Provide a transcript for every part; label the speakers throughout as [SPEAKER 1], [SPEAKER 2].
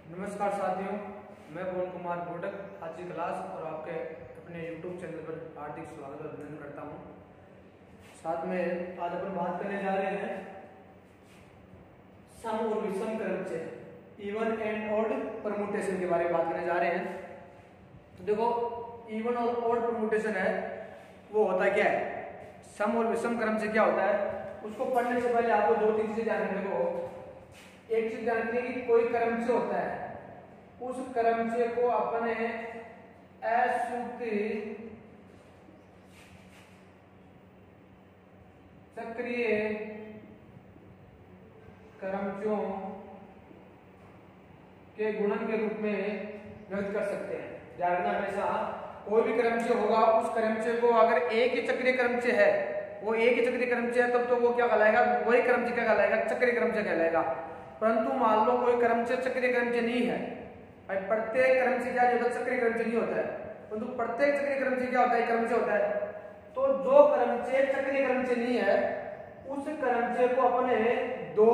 [SPEAKER 1] नमस्कार साथियों, मैं पवन कुमार बोडक आज की क्लास और आपके अपने YouTube चैनल पर हार्दिक स्वागत और अभिनंदन करता हूं। साथ में आज अपन बात करने जा रहे हैं सम और विषम क्रमचय, इवन एंड ऑड परमुटेशन के बारे में बात करने जा रहे हैं। तो देखो, इवन और ऑड परमुटेशन है वो होता क्या है, सम और विषम क्रमचय क्या होता है, उसको पढ़ने से पहले आपको दो तीन चीजें ध्यान रखने को। एक चीज ध्यान रखनी कि कोई क्रमचय होता है, उस क्रमचय को अपने असूत्री चक्रीय क्रमचयों के गुणन के रूप में व्यक्त कर सकते हैं। ध्यान रखना, हमेशा कोई भी क्रमचय होगा, उस क्रमचय को अगर एक ही चक्रीय क्रमचय है, वो एक ही चक्रीय क्रमचय है, तब तो वो क्या कहलाएगा, वही क्रमचय क्या कहलाएगा, चक्रीय क्रमचय कहलाएगा। परंतु मान लो कोई क्रमचय चक्रीय क्रमचय नहीं है, प्रत्येक क्रमचय क्या होता है, चक्रीय क्रमचय नहीं होता है, परंतु प्रत्येक चक्रीय क्रमचय क्या होता है, क्रमचय होता है। तो जो क्रमचय चक्रीय क्रमचय नहीं है, उस क्रमचय को अपने दो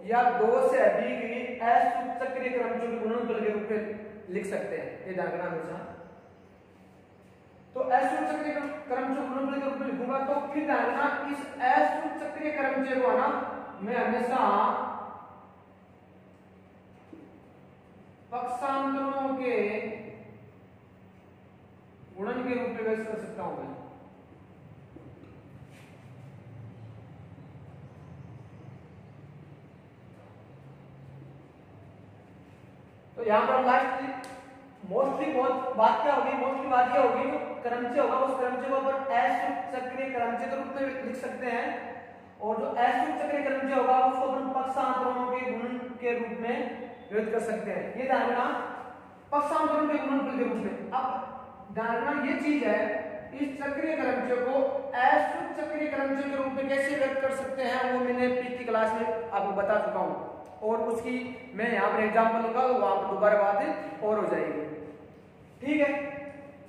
[SPEAKER 1] या दो से अधिक असुत चक्रीय क्रमचयों के गुणनफल के रूप में लिख सकते हैं। ये ध्यान रखना हमेशा। तो असुत चक्रीय क्रमचय गुणनफल के रूप में लिखूंगा, तो फिर ध्यान रखना, इस असुत चक्रीय क्रमचय को ना मैं हमेशा पक्षांतरों के गुणन के रूप में व्यक्त कर सकता हूं मैं। तो यहां पर लास्ट मोस्टली बहुत बात क्या होगी, मोस्टली बात क्या होगी, जो क्रमचय होगा उस क्रमचय को अपन असुत चक्रीय क्रमचय के रूप में लिख सकते हैं, और जो असुत चक्रीय क्रमचय होगा उसको अपन पक्षांतरों के गुणन के रूप में व्यक्त कर सकते हैं। ये ध्यान रखना, पक्षांतरों के गुणनफल के रूप में। अब ध्यान रखना ये चीज है, इस चक्रीय क्रमचय को असुत चक्रीय क्रमचय के रूप में कैसे व्यक्त कर सकते हैं, वो मैंने पिछली क्लास में आपको बता चुका हूं, और उसकी मैं यहाँ पर एग्जाम्पल लूंगा, तो वहां पर दोबारा बात और हो जाएगी। ठीक है,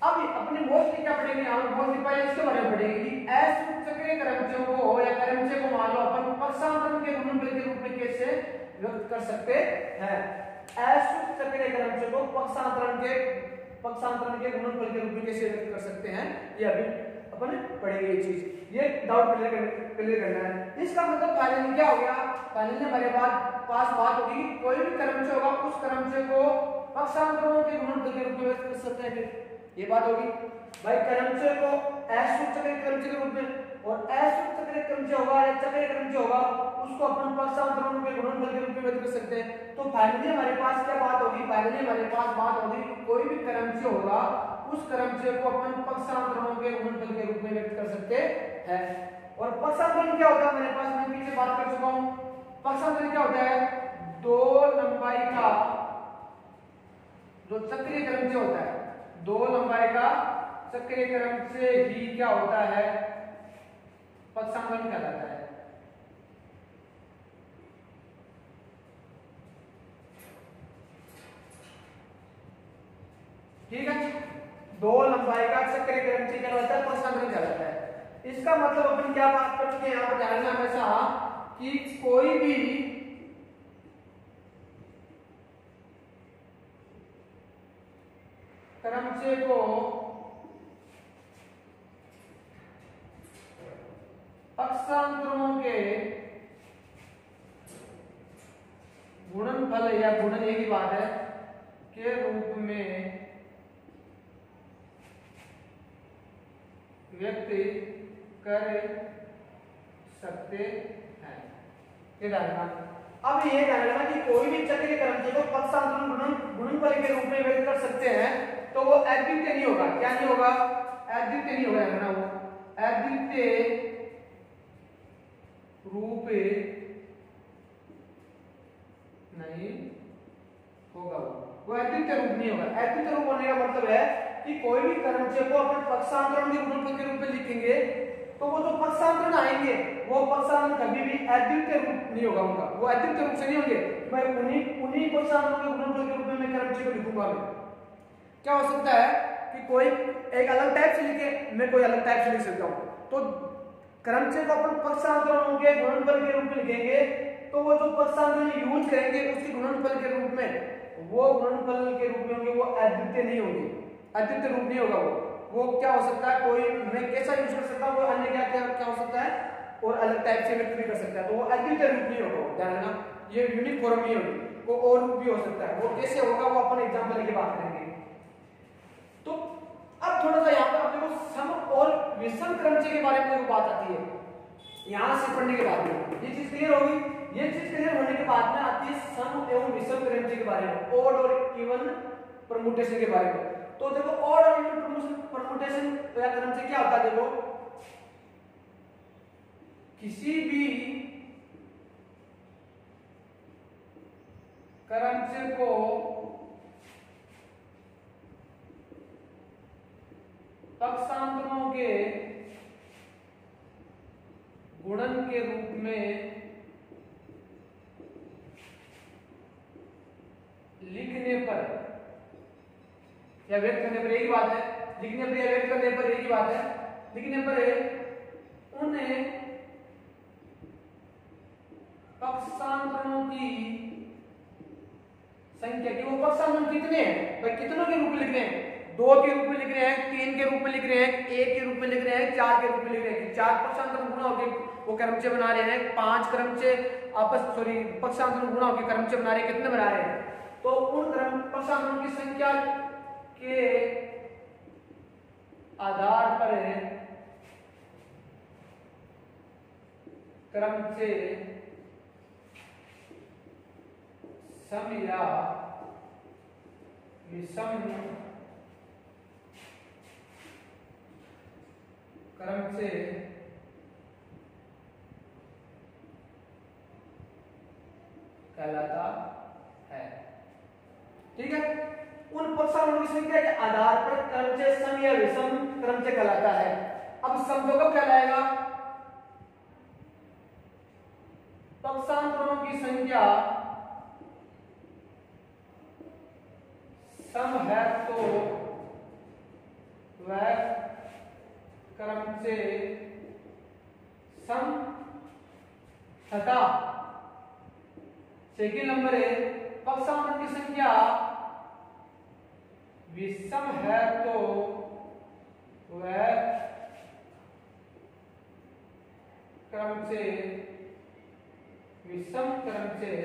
[SPEAKER 1] अब अपने मोस्टली क्या पढ़ेंगे, यहाँ पर मोस्टली पहले इसके बारे में पढ़ेंगे कि असुत चक्रीय क्रमचयों को या क्रमचय को मान लो अपन पक्षांतरों के गुणनफल के रूप में कैसे व्यक्त कर सकते हैं। असुत चक्रीय क्रमचय को पक्षांतरण के गुणनफल के रूप में कैसे व्यक्त कर सकते हैं, ये अभी अपन पढ़ेंगे। ये चीज, ये डाउट क्लियर करना है। इसका मतलब फाइनली क्या हो गया, फाइनली हमारे पास बात होगी कि कोई भी क्रमचय होगा, उस क्रमचय को पक्षांतरों के गुणनफल के रूप में व्यक्त कर सकते हैं। ये बात होगी भाई, क्रमचय को असुत चक्रीय क्रमचय के रूप में, और असुत चक्रीय क्रमचय होगा या चक्रीय क्रमचय होगा, उसको अपन पक्षांतरों के गुणनफल के रूप में व्यक्त कर सकते हैं। तो फाइनली हमारे पास क्या बात होगी, फाइनली हमारे पास बात होगी कि कोई भी क्रमचय होगा, उस क्रमचय को अपन पक्षांतरों के गुणनफल के रूप में व्यक्त कर सकते हैं। और पक्षांतरण क्या होता है हमारे पास, मैं पीछे बात कर चुका हूं। पक्षांतरण क्या होता है, दो लंबाई का जो चक्रीय क्रमचय होता है, दो लंबाई का चक्रीय क्रमचय ही क्या होता है, पक्षांतरण कहलाता है। ठीक है, दो लंबाई का चक्रीय क्रमचय क्या होता है, पक्षांतरण कहलाता है। इसका मतलब अपन क्या बात कर चुके हैं, यहां पर जानना हमेशा कि कोई भी क्रमचय को पक्षांतरों के गुणनफल या गुणन एक ही बात है के रूप में व्यक्त कर सकते हैं। ये जानना, अब ये जानना कि कोई भी चक्रीय क्रमचय को पक्षांतरण गुणनफल के रूप में व्यक्त कर सकते हैं, तो वो अद्वितीय नहीं होगा। क्या नहीं होगा, अद्वितीय नहीं होगा ना, वो अद्वितीय रूप नहीं होगा, वो अद्वितीय रूप नहीं होगा। अद्वितीय रूप होने का मतलब है कि कोई भी क्रमचय को अपन पक्षांतरण के गुणनफल के रूप में लिखेंगे, तो वो जो पक्षांतरण आएंगे वो पक्षांतरण कभी भी अद्वितीय रूप नहीं होगा उनका, वो अद्वितीय रूप से नहीं होंगे। मैं उन्हीं पक्षांतरों के गुणनफल के रूप में मैं क्रमचय को लिखूंगा। क्या हो सकता है कि कोई एक अलग टाइप से लिखे, मैं कोई अलग टाइप से लिख सकता हूं, तो क्रमचय को अपन पक्षांतरों के गुणनफल के रूप में लिखेंगे, तो वो जो पक्षांतरण यूज करेंगे उसके गुणनफल के रूप में वो गुणनफल के रूप में होंगे, वो अद्वितीय नहीं होंगे, अद्वितीय रूप नहीं होगा वो क्या हो सकता है, कोई मैं कैसा यूज कर सकता हूँ, वो अन्य क्या क्या क्या हो सकता है और अलग टाइप से व्यक्त भी कर सकता है, तो वो अद्वितीय रूप नहीं होगा, ध्यान रखना ये यूनिक फॉर्म नहीं होगी, वो और रूप भी हो सकता है, वो कैसे होगा वो अपन एग्जांपल लेके बात करेंगे। तो अब थोड़ा सा यहाँ पर अपने को सम और विषम क्रमचय के बारे में बात आती है, यहाँ से पढ़ने के बाद में ये चीज क्लियर होगी। ये चीज क्लियर होने के बाद में आती है सम एवं विषम क्रमचय के बारे में, ऑड और इवन परमुटेशन के बारे में। तो देखो ऑड और इवन परमुटेशन या क्रमचय क्या होता है, देखो किसी भी क्रमचय को पक्षांतरों के गुणन के रूप में लिखने पर या व्यक्त करने पर एक ही बात है, लिखने पर या व्यक्त करने पर एक ही बात है, लिखने पर उन्हें पक्षांतरों की संख्या की, वो पक्षांतर कितने हैं भाई, कितनों के रूप में लिख रहे हैं, 2 के रूप में लिख रहे हैं, 3 के रूप में लिख रहे हैं, 1 के रूप में लिख रहे हैं, 4 के रूप में लिख रहे हैं, 4 पक्षांतर गुणा होकर वो क्रमचय बना रहे हैं, 5 क्रमचय पक्षांतर गुणा होकर क्रमचय बना रहे हैं, कितने बना रहे हैं, तो उन पक्षांतरों की संख्या के आधार पर क्रमचय सम या विषम क्रमचय कहलाता है। ठीक है, उन पक्षांतरों की संख्या के आधार पर क्रमचय सम या विषम क्रमचय कहलाता है। अब सम कब कहलाएगा, पक्षांतरों की संख्या सम है तो वह क्रमचय सम तथा सेकेंड नंबर है पक्षांतर की संख्या विषम है तो वह क्रमचय विषम क्रमचय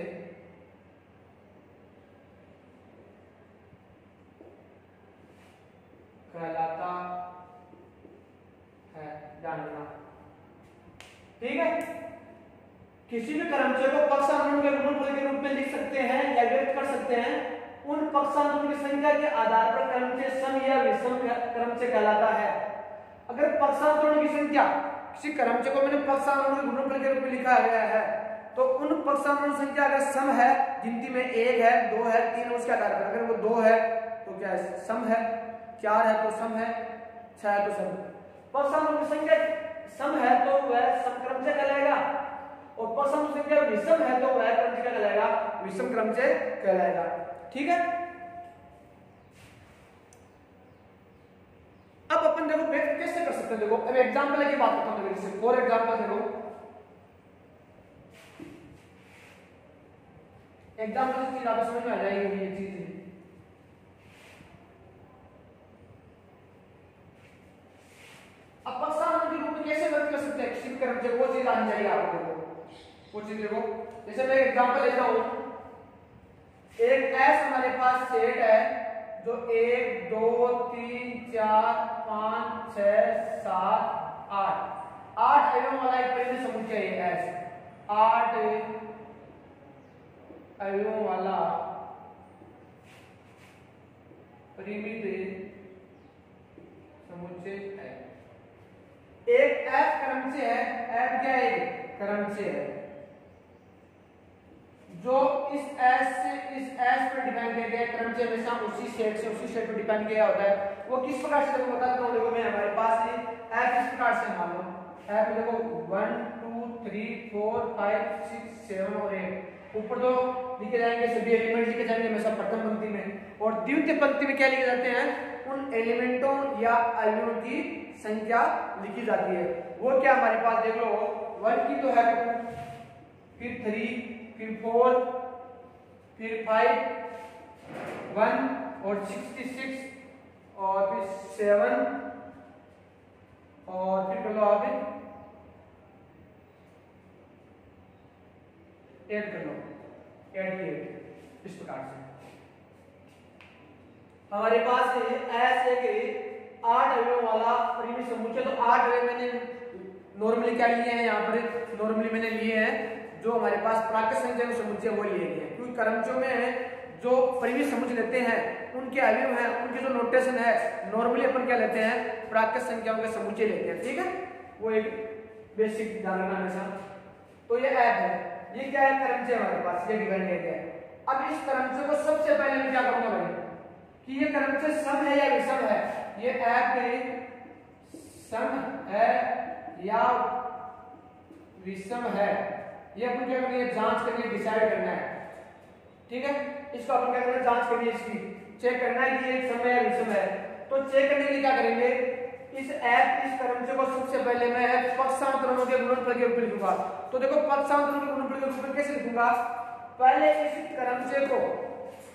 [SPEAKER 1] कहलाता है, जानना। ठीक है, किसी भी क्रमचय को पक्षांतरों के गुणनफल के रूप में लिख सकते हैं या व्यक्त कर सकते हैं, उन पक्षांतरों की संख्या के आधार पर क्रमचय सम या विषम क्रमचय कहलाता है। अगर पक्षांतरों की संख्या, किसी क्रमचय को मैंने पक्षांतरों के गुणनफल के रूप में लिखा गया है, तो उन पक्षांतरों की संख्या अगर सम है, गिनती में 1 है, 2 है, 3 उसके आधार पर, अगर वो 2 है तो क्या है, सम है, 4 है तो सम है, 6 है तो सम। पक्षांतरों की संख्या सम है तो वह सम क्रमचय कहलाएगा, और पक्षांतरों की संख्या विषम है तो वह क्रमचय कहलाएगा, विषम क्रमचय कहलाएगा। ठीक है, अब अपन देखो कैसे कर सकते हैं, देखो अब एग्जांपल लेके बात करता हूं, जैसे फॉर एग्जांपल देखो, एग्जांपल से चीज आपको समझ में आ जाएगी ये चीज। अब पक्षांतर के रूप में कैसे व्यक्त कर सकते हैं किसी क्रमचय, वो चीज आनी चाहिए आपको, देखो वो चीज देखो, जैसे मैं एग्जांपल लेता हूं, एक एस हमारे पास सेट है जो 1 2 3 4 5 6 7 8 अवयवों वाला एक परिमित समुच्चय है एस, 8 अवयवों वाला परिमित समुच्चय है। एक एफ क्रमचय है, एफ क्या है, क्रमचय है, जो इस एस से इस एस पर डिपेंड किया गया, क्रमचय हमेशा उसी सेट से उसी सेट पर डिपेंड किया होता है। वो किस प्रकार से, देखो बताता हूं, देखो मैं हमारे पास है एफ इस प्रकार से, मान लो एफ देखो 1 2 3 4 5 6 7 और 8, ऊपर तो लिखे जाएंगे सभी एलिमेंट लिखे जाएंगे हमेशा प्रथम पंक्ति में, और द्वितीय पंक्ति में क्या लिखे जाते हैं, उन एलिमेंटों या अवयवों की संख्या लिखी जाती है। वो क्या हमारे पास देख लो, 1 की तो है 2, फिर 3, फिर 4, फिर 5, 1 और 66 और फिर 7 और फिर कर लो आप 8 कर लो 88 इस प्रकार से हमारे पास ऐसे के 8 अवयवों वाला परिमित समुच्चय। तो 8 अवयव मैंने नॉर्मली क्या लिए हैं यहाँ पर, नॉर्मली मैंने लिए हैं जो हमारे पास प्राकृत संख्या के समुच्चय वो लिए गए हैं, क्योंकि क्रमचयों में जो परिमित समुच्चय लेते हैं उनके अवयव हैं, उनके जो नोटेशन है नॉर्मली अपन क्या लेते हैं, प्राकृत संख्याओं के समुच्चय लेते हैं। ठीक है, वो एक बेसिक ध्यान रखना हमेशा। तो ये ऐप है, ये क्या है, क्रमचय हमारे पास ये डिवाइड किया गया है। अब इस क्रमचय को सबसे पहले मैं क्या करूंगा भाई कि ये क्रमचय सम है या विषम है, ये ऐप सम है या विषम है, ये अपन क्या करनी है, जांच करनी है, डिसाइड करना है। ठीक है, इसको अपन क्या करना है, जांच करनी है, इसकी चेक करना है कि ये सम है या विषम है। तो चेक करने के लिए क्या करेंगे, इस क्रमचय को सबसे पहले मैं पक्षांतरणों के गुणनफल के रूप में लिखूंगा। तो देखो पक्षांतरणों के गुणनफल के रूप में कैसे लिखूंगा, पहले इस क्रमचय को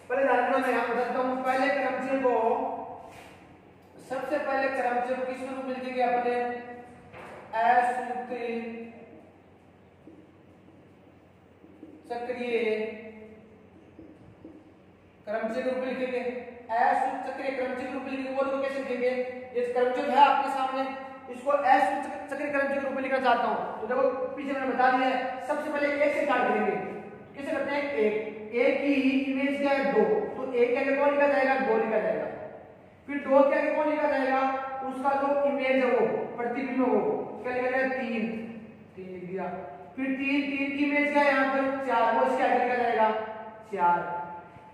[SPEAKER 1] पहले जानना मैं यहां बताता हूं, पहले क्रमचय को सबसे पहले क्रमचय को किस रूप में लिखेंगे अपने, असूत्री सक्रिय क्रमचय के रूप में लिखेंगे, असूत्र सक्रिय क्रमचय के रूप में लिखेंगे। वो देखो कैसे लिखेंगे, इस क्रमचय है आपके सामने, इसको असूत्र सक्रिय क्रमचय के रूप में लिखना चाहता हूं। तो देखो पीछे मैंने बता दिया है, सबसे पहले 1 से स्टार्ट करेंगे। कैसे करते हैं, 1 की इमेज क्या है, 2, तो 1 के आगे कौन लिखा जाएगा, 2 लिखा जाएगा। फिर 2 के आगे कौन लिखा जाएगा, उसका जो इमेज है वो प्रतिबिंब हो, क्या लिखा जाएगा, 3 लिख दिया। फिर 3 की इमेज क्या है यहाँ पर, 4, वो इसके आगे लिखा जाएगा 4।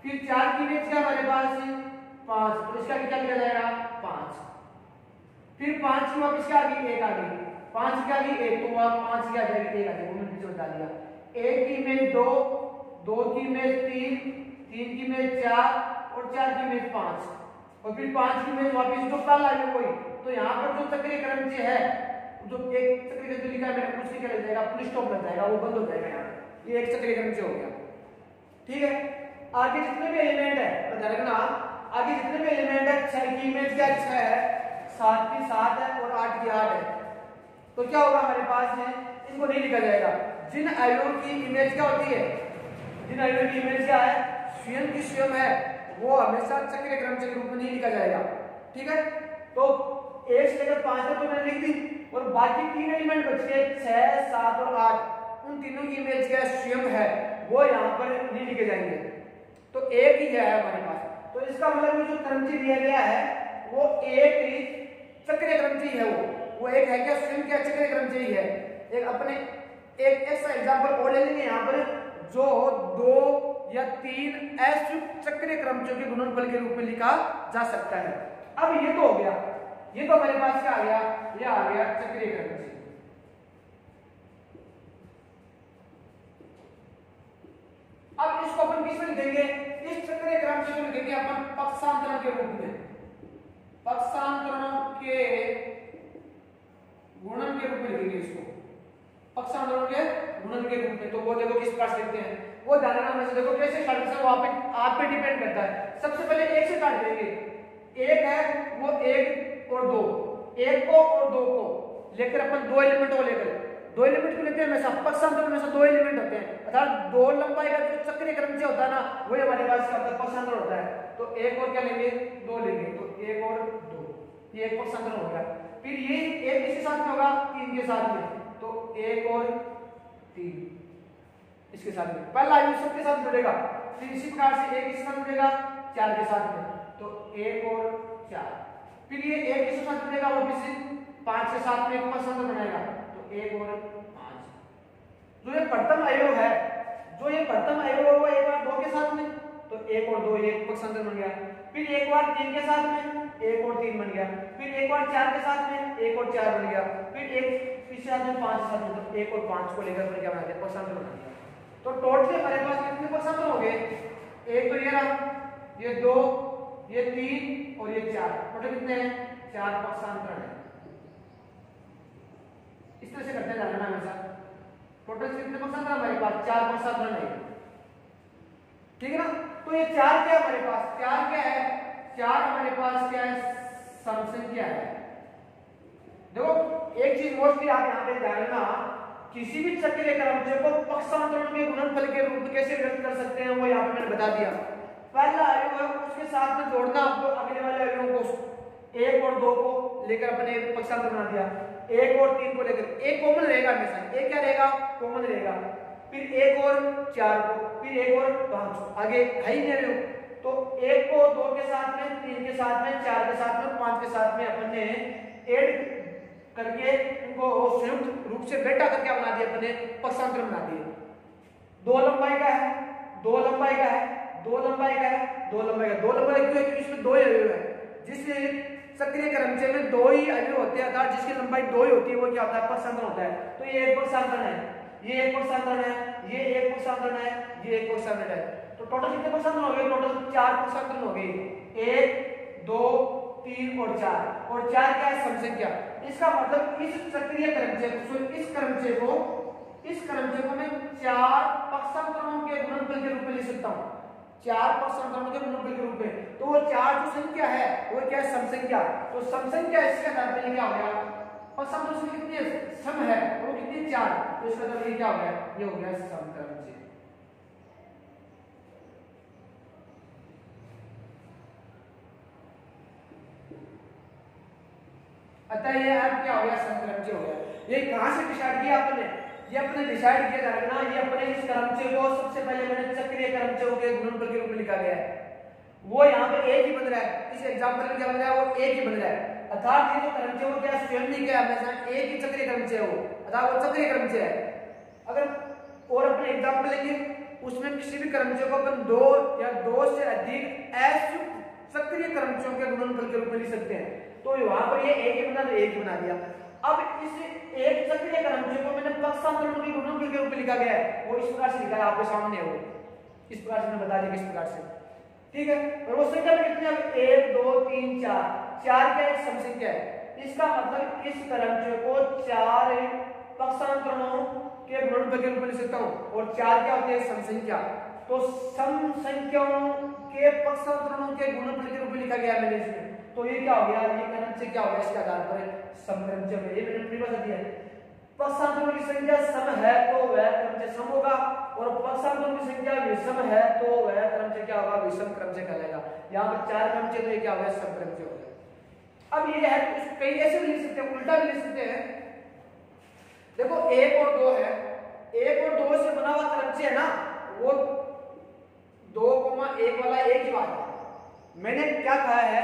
[SPEAKER 1] फिर 4 की इमेज क्या हमारे पास 5, तो इसका क्या लिखा जाएगा 5। फिर 5 की वापस क्या आ गई, 1 आ गई, 5 की आ गई 1, तो वहां 5 की आ जाएगी 1 आ जाएगी, वो मैंने पीछे बता दिया। 1 की इमेज 2, 2 की इमेज 3, 3 की इमेज 4 और 4 की इमेज 5 और फिर 5 की इमेज वापस जो कल आई कोई। तो यहाँ पर जो सक्रिय क्रमचय है, जो एक सक्रिय क्रमचय लिखा है मैंने, उसके क्या लग जाएगा, फुल स्टॉप लग जाएगा, वो बंद हो जाएगा यहाँ। ये एक सक्रिय क्रमचय हो गया। ठीक है, आगे जितने भी एलिमेंट है तो ध्यान रखना, आगे जितने भी एलिमेंट है 6 की इमेज क्या 6 है, 7 की 7 है और 8 की 8 है। तो क्या होगा हमारे पास में, इनको नहीं लिखा जाएगा। जिन अवयवों की इमेज क्या होती है, जिन अवयवों की इमेज क्या है, स्वयं की स्वयं है, वो हमेशा सक्रिय क्रमचय के रूप में नहीं लिखा जाएगा। ठीक है, तो 1 से लेकर 5 तक तो मैंने लिख दी और बाकी 3 एलिमेंट बच गए 6, 7 और 8, उन तीनों की इमेज क्या स्वयं है, वो यहाँ पर नहीं लिखे जाएंगे। तो एक ही है हमारे पास। तो इसका मतलब जो क्रमचय दिया गया है वो एक ही सक्रिय क्रमचय है, वो एक है क्या, स्वयं क्या सक्रिय क्रमचय ही है। एक अपने एक ऐसा एग्जांपल और ले लेंगे यहाँ पर, जो 2 या 3 सक्रिय क्रमचयों के गुणनफल के रूप में लिखा जा सकता है। अब ये तो हो गया, ये तो हमारे पास क्या आ गया, ये आ गया सक्रिय क्रमचय। अब इसको अपन किस में लिखेंगे, इस सक्रिय क्रमचय को लिखेंगे अपन पक्षांतरण के रूप में, पक्षांतरणों के गुणन के रूप में लिखेंगे इसको, पक्षांतरणों के गुणन के रूप में। तो वो देखो किस प्रकार से लिखते हैं, वो ध्यान रखना हमेशा। देखो कैसे स्टार्ट करते हैं, वो आप पे डिपेंड करता है। सबसे पहले 1 से स्टार्ट करेंगे, 1 है वो 1 और 2, 1 को और 2 को लेकर अपन 2 एलिमेंट को लेकर 2 एलिमेंट को लेते हैं हमेशा, पक्षांतरण में 2 एलिमेंट होते हैं, अर्थात 2 लंबाई का जो सक्रिय क्रमचय होता है ना, वही हमारे पास क्या होता है, पक्षांतरण होता है। तो 1 और क्या लेंगे, 2 लेंगे, तो 1 और 2, ये एक पक्षांतरण हो गया। फिर ये 1 किसके साथ में होगा, 3 के साथ में, तो 1 और 3 इसके साथ में, पहला आयु सबके साथ जुड़ेगा। फिर इसी प्रकार से 1 किसके साथ जुड़ेगा, 4 के साथ में, तो 1 और 4। फिर ये 1 किसके साथ जुड़ेगा, वापस 5 के साथ में एक पक्षांतर बनाएगा, तो 1 और 5। जो ये प्रथम अवयव है, जो ये प्रथम अवयव है वो एक बार 2 के साथ में, तो 1 और 2 ये पक्षांतर बन गया। फिर एक बार 3 के साथ में, 1 और 3 बन गया। फिर एक बार 4 के साथ में, 1 और 4 बन गया। फिर एक पीछे साथ में 5 के साथ में, तो 1 और 5 को लेकर बन गया, बना दिया, पक्षांतर बना दिया। तो टोटल हमारे पास कितने पक्षांतर हो गए, एक तो ये रहा, ये 2, ये 3 और ये 4, टोटल कितने हैं, 4 पक्षांतर है। इस तरह से करते जाना हमेशा। टोटल कितने पक्षांतर हमारे पास, 4 पक्षांतर है, ठीक है ना। तो ये 4 क्या है हमारे पास, 4 क्या है, 4 हमारे पास क्या है, समसंख्या है। देखो एक चीज मोस्टली आप यहाँ पे ध्यान रखना, किसी भी चक्रीय क्रमचय को पक्षांतरण के गुणनफल के रूप में कैसे व्यक्त कर सकते हैं वो यहाँ पे मैंने बता दिया। पहला अवयव है उसके साथ में जोड़ना आपको अगले वाले अवयवों को, 1 और 2 को लेकर अपने पक्षांतर बना दिया, 1 और 3 को लेकर, एक कॉमन रहेगा हमेशा, एक क्या रहेगा, कॉमन रहेगा, फिर 1 और 4 को, फिर 1 और 5 आगे है ही नहीं, तो 1 को 2 के साथ में, 3 के साथ में, 4 के साथ में, 5 के साथ में अपन ने ऐड करके उनको संयुक्त रूप से बेटा करके बना दिया, अपने पक्षांतर बना दिए। 2 लंबाई का है, 2 लंबाई का है, 2 लंबाई का है, 2 लंबाई का, 2 लंबाई क्यों है, क्योंकि इसमें 2 अवयव है, जिसमें सक्रिय क्रमचय में 2 ही अवयव होते हैं, अर्थात जिसकी लंबाई 2 ही होती है, वो क्या होता है, पक्षांतर होता है। तो ये एक पक्षांतर है, ये एक पक्षांतर है, ये एक पक्षांतर है, ये एक पक्षांतर है, तो टोटल कितने पक्षांतर हो गए, टोटल 4 पक्षांतर हो गए, 1 2 3 और 4, और 4 क्या है, समसंख्या। इसका मतलब इस सक्रिय क्रमचय को, इस क्रमचय को मैं 4 पक्षांतरों के गुणनफल के रूप में लिख सकता हूं, 4 पक्षांतरों के गुणनफल के रूप में। तो वो 4 जो संख्या है वो क्या है, समसंख्या। तो समसंख्या इसका तात्पर्य क्या हो गया, पक्षांतरों से कितनी सम है, वो कितनी 4, तो इसका तात्पर्य क्या हो गया, ये हो गया समक्रमचय। अतः ये अब क्या हो गया, समक्रमचय हो गया। ये कहां से डिसाइड किया आपने, ये अपने डिसाइड किया जाएगा, ये अपने इस क्रमचय को सबसे पहले मैंने चक्रीय क्रमचयों के गुणनफल के रूप में लिखा गया है, वो यहाँ पे एक ही बन रहा है, इस एग्जांपल में क्या बन रहा है, वो एक ही बन रहा है, अर्थात ये जो क्रमचय वो क्या स्वयं नहीं क्या हमेशा एक ही चक्रीय क्रमचय हो, अर्थात वो चक्रीय क्रमचय है। अगर और अपने एग्जांपल लेंगे उसमें किसी भी क्रमचय को अपन 2 या 2 से अधिक असयुक्त सक्रिय क्रमचयों के गुणनफल के रूप में लिख सकते हैं। तो वहां पर ये एक ही बना, तो एक ही बना दिया। अब इस एक चक्रीय क्रमचय को मैंने पक्षांतरण के गुणनफल के रूप में लिखा गया है, वो इस प्रकार से लिखा है, आपके सामने हो, इस प्रकार से मैंने बता दिया किस प्रकार से, ठीक है। और वो संख्या में कितनी है, 1 2 3 4, 4 क्या है, समसंख्या है। इसका मतलब इस क्रमचय को 4 पक्षांतरणों के गुणनफल के रूप में लिख सकता हूं, और 4 क्या होते हैं, समसंख्या। तो समसंख्याओं के पक्षांतरणों के गुणनफल के रूप में लिखा गया मैंने इसमें, तो ये क्या हो गया, ये क्रमचय क्या हो गया, इसके आधार पर समक्रमचय में, ये मैंने परिभाषा दी है। पक्षांतरों की संख्या सम है तो वह क्रमचय सम होगा, और पक्षांतरों की संख्या विषम है तो वह क्रमचय क्या होगा, विषम क्रमचय कहलाएगा। यहाँ पर 4 क्रमचय, तो ये क्या हो गया, समक्रमचय हो गया। अब ये है तो कई ऐसे भी लिख सकते हैं, उल्टा भी लिख सकते हैं। देखो 1 और 2 है, 1 और 2 से बना हुआ क्रमचय है ना, वो 2,1 वाला एक ही बात है। मैंने क्या कहा है,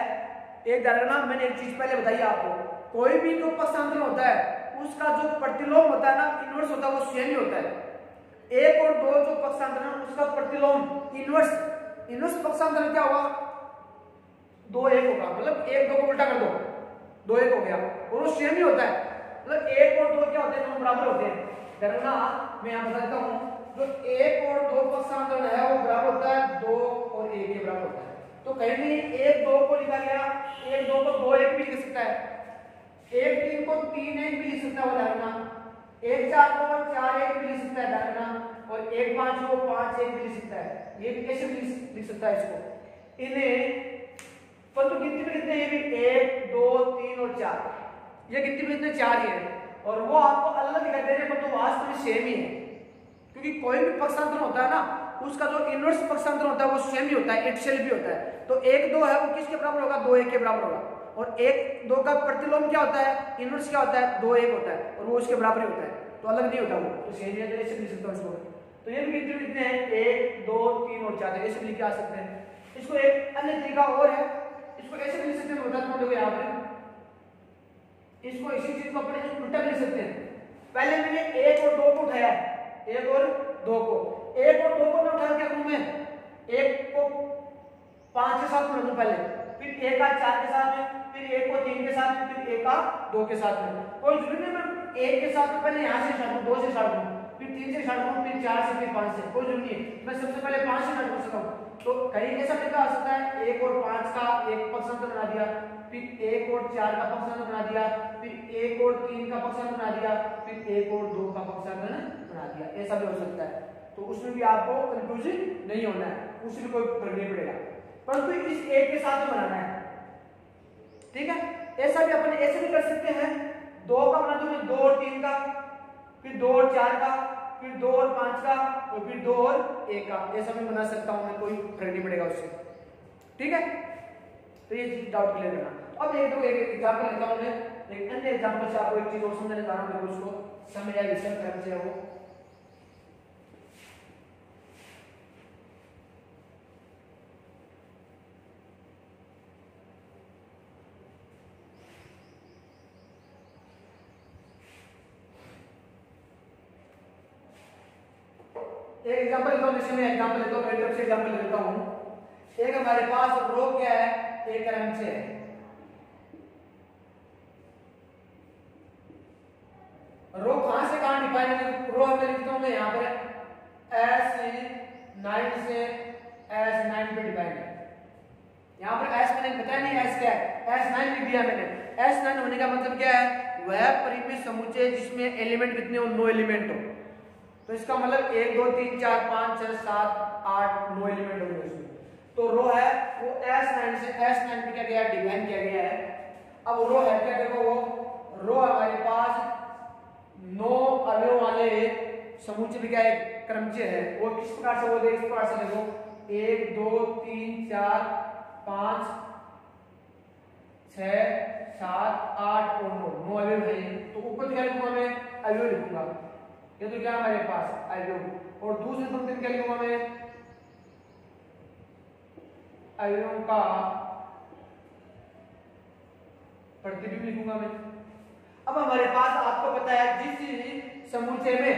[SPEAKER 1] एक धारणा मैंने एक चीज पहले बताई आपको, कोई भी जो पक्षांतर होता है उसका जो प्रतिलोम होता है ना, इनवर्स होता है, वो सेम ही होता है। 1 और 2 जो पक्षांतर है उसका प्रतिलोम इनवर्स पक्षांतर क्या होगा, 2 1 होगा, मतलब 1 2 को उल्टा कर दो, 2 1 हो गया, और वो सेम ही होता है। मतलब 1 और 2 क्या होते हैं, दोनों बराबर होते हैं। धारणा मैं यहाँ बता देता हूँ, जो 1 और 2 पक्षांतर है वो बराबर होता है 2 और 1 के बराबर होता है। तो कहीं भी 1 2 को लिखा गया, 1 2 को 2 1 भी लिख सकता है, 1 3 को 3 1 भी लिख सकता है वो धारणा, 1 4 को 4 1 भी लिख सकता है धारणा, और 1 5 को 5 1 भी लिख सकता है। ये भी कैसे भी लिख सकता है इसको, इन्हें परंतु गिनती में कितने, ये भी 1 2 3 और 4, ये गिनती में इतने 4 ही है, और वो आपको अलग दिखाई दे रहे हैं परंतु वास्तव में सेम ही है, क्योंकि कोई भी पक्षांतर होता है ना, उसका जो इनवर्स पक्षांतर होता है वो सेम ही होता है, एक्सेल भी होता है। तो 1 2 है वो किसके बराबर होगा, 2 1 के बराबर होगा, और 1 2 का प्रतिलोम क्या होता है, इनवर्स क्या होता है, 2 1 होता है, और वो उसके बराबर ही होता है, तो अलग नहीं होता वो, तो सेम ही है, ऐसे लिख सकता हूं इसको। तो ये भी कितने हैं, 1 2 3 और 4, ऐसे भी लिख के आ सकते हैं। इसको एक अन्य तरीका और है, इसको ऐसे भी लिख सकते हैं, बताता हूं, देखो यहाँ पर इसको इसी चीज को अपने उल्टा भी लिख सकते हैं। पहले मैंने 1 और 2 को उठाया, 1 और 2 को, 1 और 2 को मैं उठाया क्या करूं मैं, 1 को 5 के साथ में पहले, फिर 1 का 4 के साथ में, फिर 1 को 3 के साथ में, फिर 1 का 2 के साथ में। कोई जरूरी नहीं मैं 1 के साथ में पहले यहाँ से स्टार्ट करूं, 2 से स्टार्ट करूं, फिर 3 से स्टार्ट करूं, फिर 4 से, फिर 5 से, कोई जरूरी नहीं है। मैं सबसे पहले 5 से स्टार्ट कर सकता हूं। तो कहीं ऐसा तरीका आ सकता है, 1 और 5 का एक पक्षांतर बना दिया, फिर 1 और 4 का पक्षांतर बना दिया, फिर 1 और 3 का पक्षांतर बना दिया, फिर 1 और 2 का पक्षांतर बना दिया, ऐसा भी हो सकता है। तो उसमें भी आपको कंफ्यूजन नहीं होना है, उसमें कोई फर्क नहीं पड़ेगा, परंतु इस एक के साथ बनाना है। ठीक है, ऐसा भी अपन ऐसे भी कर सकते हैं, 2 का बना दो, 2 और 3 का, फिर 2 और 4 का, फिर 2 और 5 का, और फिर 2 और 1 का, ऐसा भी बना सकता हूं मैं, कोई फर्क नहीं पड़ेगा उससे। ठीक है, तो ये चीज डाउट क्लियर करना। अब एक एग्जांपल लेता हूं मैं, एक अन्य एग्जांपल से आपको एक चीज और समझने जा रहा हूं, देखो उसको समझ आए विषय कर्म से वो। एक एग्जांपल लेता हूं, जैसे मैं एग्जांपल लेता हूं, मेरी तरफ से एग्जांपल लेता हूं। एक हमारे पास रो क्या है, एक क्रम से है। रो कहां से कहां डिफाइन है, रो मैं लिखता हूं मैं यहां पर S9 से S9 पे डिफाइन है। यहां पर S मैंने बताया नहीं S क्या है, S9 लिख दिया मैंने। S9 होने का मतलब क्या है, वह परिमित समुच्चय जिसमें एलिमेंट कितने हो, 9 एलिमेंट हो। तो इसका मतलब 1 2 3 4 5 6 7 8 9 एलिमेंट होंगे इसमें। तो रो है वो S9 से S9 पे क्या गया, डिफाइन किया गया है। अब रो है क्या, देखो वो रो हमारे पास 9 अवयव वाले समुच्चय भी क्या है, क्रमचय है। वो किस प्रकार से, वो देख इस प्रकार से देखो 1 2 3 4 5 6 7 8 और 9 अवयव है। तो ऊपर क्या लिखूंगा मैं, अवयव लिखूंगा, ये तो क्या हमारे पास अवयव। और दूसरे पंक्ति में क्या लिखूंगा मैं, अवयवों का प्रतिबिंब लिखूंगा मैं। अब हमारे पास आपको पता है जिस समुच्चय में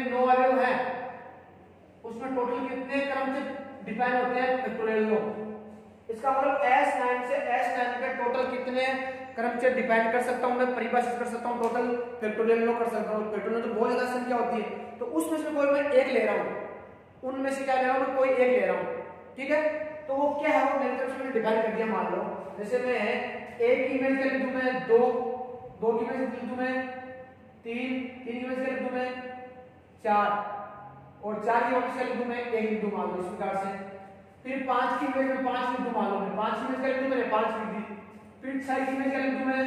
[SPEAKER 1] 9 अवयव हैं, उसमें टोटल कितने क्रम से डिफाइन होते हैं, फैक्टोरियल 9। इसका मतलब S9 से S9 के टोटल कितने क्रम से डिफाइन कर सकता हूं मैं, परिभाषित कर सकता हूं, टोटल फैक्टोरियल 9 कर सकता हूं। फैक्टोरियल तो बहुत ज्यादा संख्या होती है, तो उसमें से कोई मैं एक ले रहा हूं, उनमें से क्या ले रहा हूं मैं, कोई एक ले रहा हूं। ठीक है, तो वो क्या है, वो मेरी तरफ से मैंने डिफाइन कर दिया। मान लो जैसे मैं एक की इमेज क्या लिख दूं मैं, 2 की इमेज लिख दूं मैं 3 की इमेज क्या लिख दूं मैं 4, और 4 की इमेज क्या लिख दूं मैं 1 लिख दूं, मान लो इस प्रकार से। फिर 5 की इमेज में 5 लिख दूं, मान लो मैं 5 की इमेज क्या लिख दूं, मैंने 5 लिख दी। फिर 6 की इमेज क्या लिख दूं मैं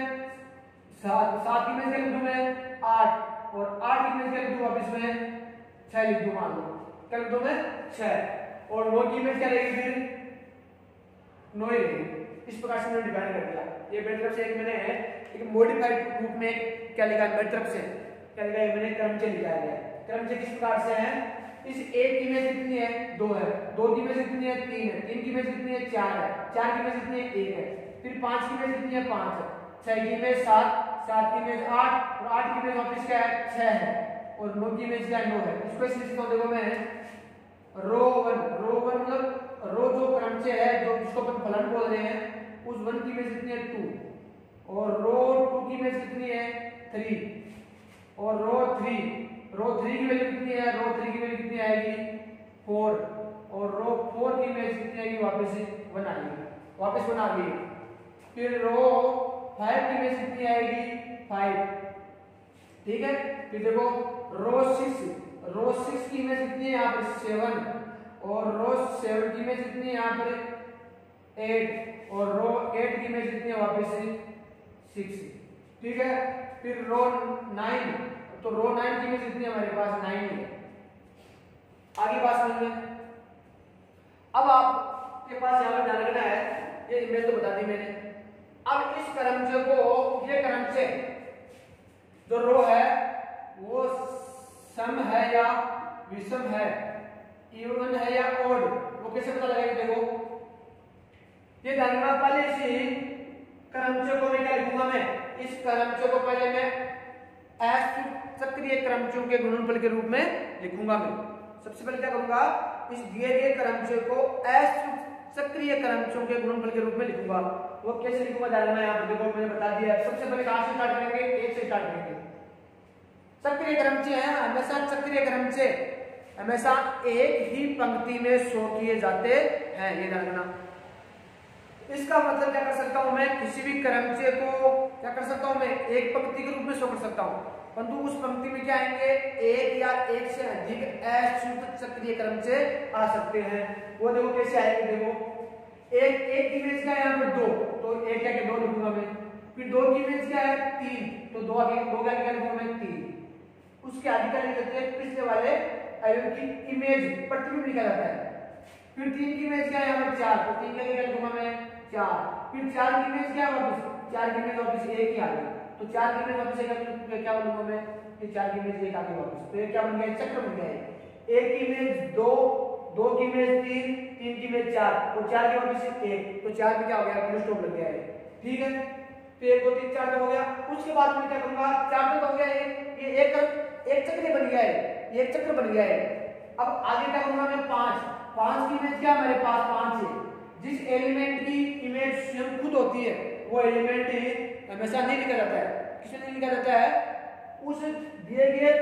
[SPEAKER 1] 7, 7 की इमेज क्या लिख दूं मैं 8, और 8 की इमेज क्या लिख दूं वापस में 6 लिख दूं, मान लो क्या लिख दूं मैं 6, और 9 की इमेज क्या रहेगी, फिर 9 ही रहेगी। इस प्रकार से मैंने डिफाइन कर दिया। ये मेरी तरफ से एक मैंने एक मॉडिफाइड रूप में क्या लिखा है, मेरी तरफ से क्या लिखा है, मैंने क्रमचय लिखा है। क्रमचय किस प्रकार से है, इस एक की इमेज कितनी है, 2 है, 2 की इमेज कितनी है, 3 है, 3 की इमेज कितनी है, 4 है, 4 की इमेज कितनी है, 1 है। फिर 5 की इमेज कितनी है, 5 है, 6 की इमेज 7, 7 की इमेज 8, और 8 की इमेज वापस क्या है 6 है, और 9 की इमेज क्या है 9 है। इसको ऐसे लिखता हूं, देखो मैं रो 1 मतलब रो जो क्रमचय है, जो जिसको अपन फलन बोल रहे हैं, उस 1 की इमेज कितनी है 2, और रो 2 की इमेज कितनी है 3, और रो 3 की वैल्यू कितनी है, रो 3 की वैल्यू कितनी आएगी 4, और रो 4 की इमेज कितनी आएगी, वापस से 1 आएगी, वापस 1 आ गई। फिर रो 5 की इमेज कितनी आएगी 5, ठीक है। फिर देखो रो 6 की इमेज कितनी है यहाँ पर 7, और रो 7 की इमेज कितनी है यहाँ पर 8, और रो 8 की इमेज कितनी है वापस से 6, ठीक है। फिर रो 9, तो रो 9 की इमेज कितनी है हमारे पास 9 है। आगे बात समझ में। अब आपके पास यहाँ पर ध्यान रखना है, ये इमेज तो बता दी मैंने। अब इस क्रमचय को, ये क्रमचय जो रो है वो सम है या विषम है, इवन है या ओड, वो कैसे पता लगेगा, देखो ये ध्यान रखना। पहले इसी क्रमचय को मैं क्या लिखूंगा, मैं इस क्रमचय को पहले मैं सक्रिय क्रमचयों के गुणनफल के रूप में लिखूंगा। मैं सबसे पहले क्या करूंगा, इस दिए गए क्रमचय को सक्रिय क्रमचयों के गुणनफल के रूप में लिखूंगा। वो कैसे लिखूंगा ध्यान रखना, यहाँ पर देखो मैंने बता दिया। सबसे पहले कहां से स्टार्ट करेंगे, 1 से स्टार्ट करेंगे। सक्रिय क्रमचय है, हमेशा सक्रिय क्रमचय हमेशा एक ही पंक्ति में शो किए जाते हैं, ये ध्यान रखना। इसका मतलब क्या कर सकता हूं मैं, किसी भी क्रमचय को क्या कर सकता हूं मैं, एक पंक्ति के रूप में शो कर सकता हूं, परंतु उस पंक्ति में क्या आएंगे, एक या एक से अधिक अशुद्ध चक्रीय क्रमचय आ सकते हैं। वो देखो कैसे आएंगे, देखो एक इमेज क्या है यहाँ पर 2, तो एक क्या 2 लिखूंगा मैं, फिर 2 की इमेज क्या है 3, तो 2 आगे 2 क्या लिखूंगा मैं 3, उसके आगे क्या लिख देते हैं पिछले वाले अवयव की इमेज प्रतिबिंब लिखा जाता है। फिर 3 की इमेज क्या है यहाँ पर 4, तो 3 क्या लिखूंगा मैं 4, फिर 4 की इमेज क्या है वापस, 4 की इमेज वापस एक ही आ गई, तो 4 की इमेज वापस क्या बोलूंगा मैं, ये 4 की इमेज एक आ गई वापस, तो ये क्या बन गया, चक्र बन गया। एक की इमेज 2, 2 की इमेज 3, 3 की इमेज 4, और 4 की वापस 1, तो 4 में क्या हो गया, फुल स्टॉप लग गया है। ठीक है, तो 1 2 3 4 तो हो गया। उसके बाद में क्या करूंगा, 4 तो हो गया, ये एक चक्र बन गया है, ये एक चक्र बन गया है। अब आगे क्या करूंगा मैं 5 की इमेज क्या हमारे पास 5 है, जिस एलिमेंट की इमेज स्वयं खुद होती है वो एलिमेंट ही हमेशा नहीं लिखा जाता है, किसमें नहीं लिखा जाता है, उस दिए गए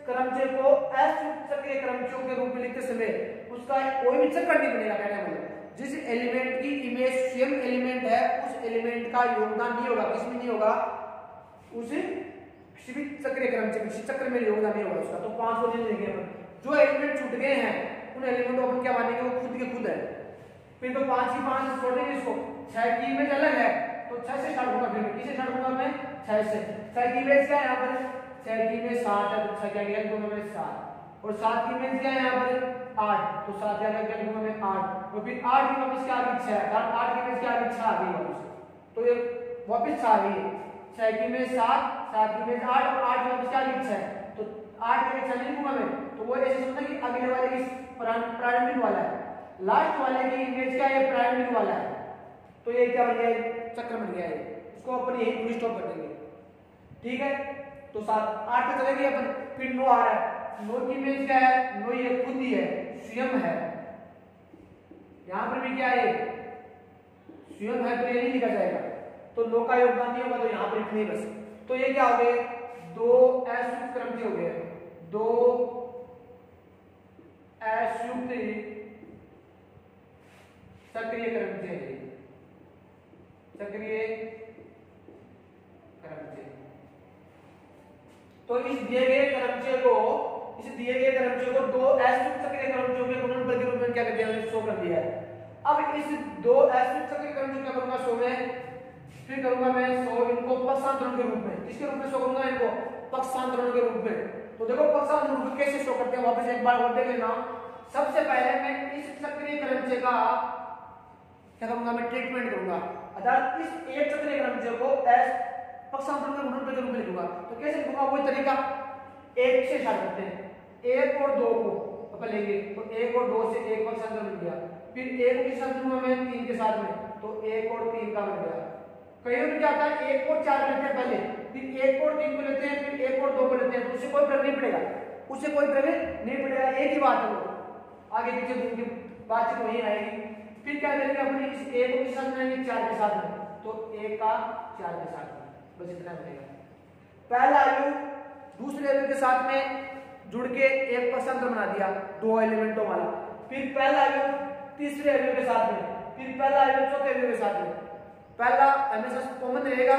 [SPEAKER 1] क्रमचय को अशुद्ध चक्रीय क्रमचयों के रूप में लिखते समय उसका कोई भी चक्र नहीं बनेगा। कहने मतलब जिस एलिमेंट की इमेज स्वयं एलिमेंट है उस एलिमेंट का योगदान नहीं होगा, किसमें नहीं होगा, उस किसी भी चक्रीय क्रमचय किसी चक्र में योगदान नहीं होगा उसका। तो 5 को ले लेंगे अपन, जो एलिमेंट छूट गए हैं उन एलिमेंट को अपन क्या मानेंगे, वो खुद के खुद है। फिर तो 5 की 5 छोड़ेंगे इसको, 6 की इमेज अलग है तो 6 से स्टार्ट होगा, फिर किसे स्टार्ट होगा मैं 6 से, 6 की इमेज क्या है यहाँ पर, 6 की इमेज 7 है तो 6 क्या गया दोनों में 7, और 7 की इमेज क्या है यहाँ पर 8, तो 7 क्या गया दोनों में 8, और फिर 8 की वापस क्या आ गई 6, 8 की इमेज क्या आ गई 6 आ गई वापस, तो ये वापस 6 आ गई, 6 की इमेज 7, 7 की इमेज 8, और 8 की वापस क्या आ गई 6, तो 8 की इमेज 6 नहीं लिखूंगा मैं, तो वो ऐसे समझना कि अगले वाले की प्रारंभिक वाला है, लास्ट वाले की इमेज क्या है प्रारंभिक वाला है, तो ये क्या बन गया, चक्र बन गया है। इसको अपन यही फुल स्टॉप कर देंगे। ठीक है, तो 7 8 तक चलेंगे अपन। फिर 9 आ रहा है, 9 की इमेज क्या है, 9 ये खुद ही है, स्वयं है, यहां पर भी क्या है स्वयं है, तो ये नहीं लिखा जाएगा, तो 9 का योगदान नहीं होगा, तो यहां पर इतने बस। तो ये क्या हो गए, 2 अशुद्ध क्रमचय हो गए, 2 अशुद्ध सक्रिय क्रमचय, सक्रिय क्रमचय। तो इस दिए गए क्रमचय को 2 अशुद्ध सक्रिय क्रमचयों के गुणनफल के रूप में क्या कर दिया, शो कर दिया है। अब इस 2 अशुद्ध सक्रिय क्रमचय क्या करूंगा, शो में फिर करूंगा मैं शो इनको पक्षांतरण के रूप में, किसके रूप में शो करूंगा इनको, पक्षांतरण के रूप में। तो देखो पक्षांतरण को कैसे शो करते हैं, वापस एक बार और देख लेना। सबसे पहले मैं इस सक्रिय क्रमचय का क्या करूंगा, मैं ट्रीटमेंट करूंगा, अर्थात इस एक चक्रीय क्रमचय को पक्षांतरण के गुणनफल के रूप में लिखूंगा। तो कैसे लिखूंगा, वही तरीका, 1 से स्टार्ट करते हैं, 1 और 2 को अपन लेंगे, तो 1 और 2 से 1 पक्षांतरण बन गया, फिर 1 के साथ लूंगा मैं 3 के साथ में, तो 1 और 3 का बन गया। कई बार क्या होता है 1 और 4 लेते हैं पहले, फिर 1 और 3 को लेते हैं, फिर 1 और 2 को लेते हैं, तो उससे कोई फर्क नहीं पड़ेगा, उससे कोई फर्क नहीं पड़ेगा, एक ही बात है, वो आगे पीछे बातचीत वही आएगी। फिर क्या करेंगे अपने इस 1 को किस साथ में, 4 के साथ में, तो 1 का 4 के साथ में, बस इतना बनेगा। पहला अवयव दूसरे अवयव के साथ में जुड़ के एक पक्षांतर बना दिया 2 एलिमेंटों वाला, फिर पहला अवयव तीसरे अवयव के साथ में, फिर पहला अवयव चौथे अवयव के साथ में। पहला हमेशा कॉमन रहेगा,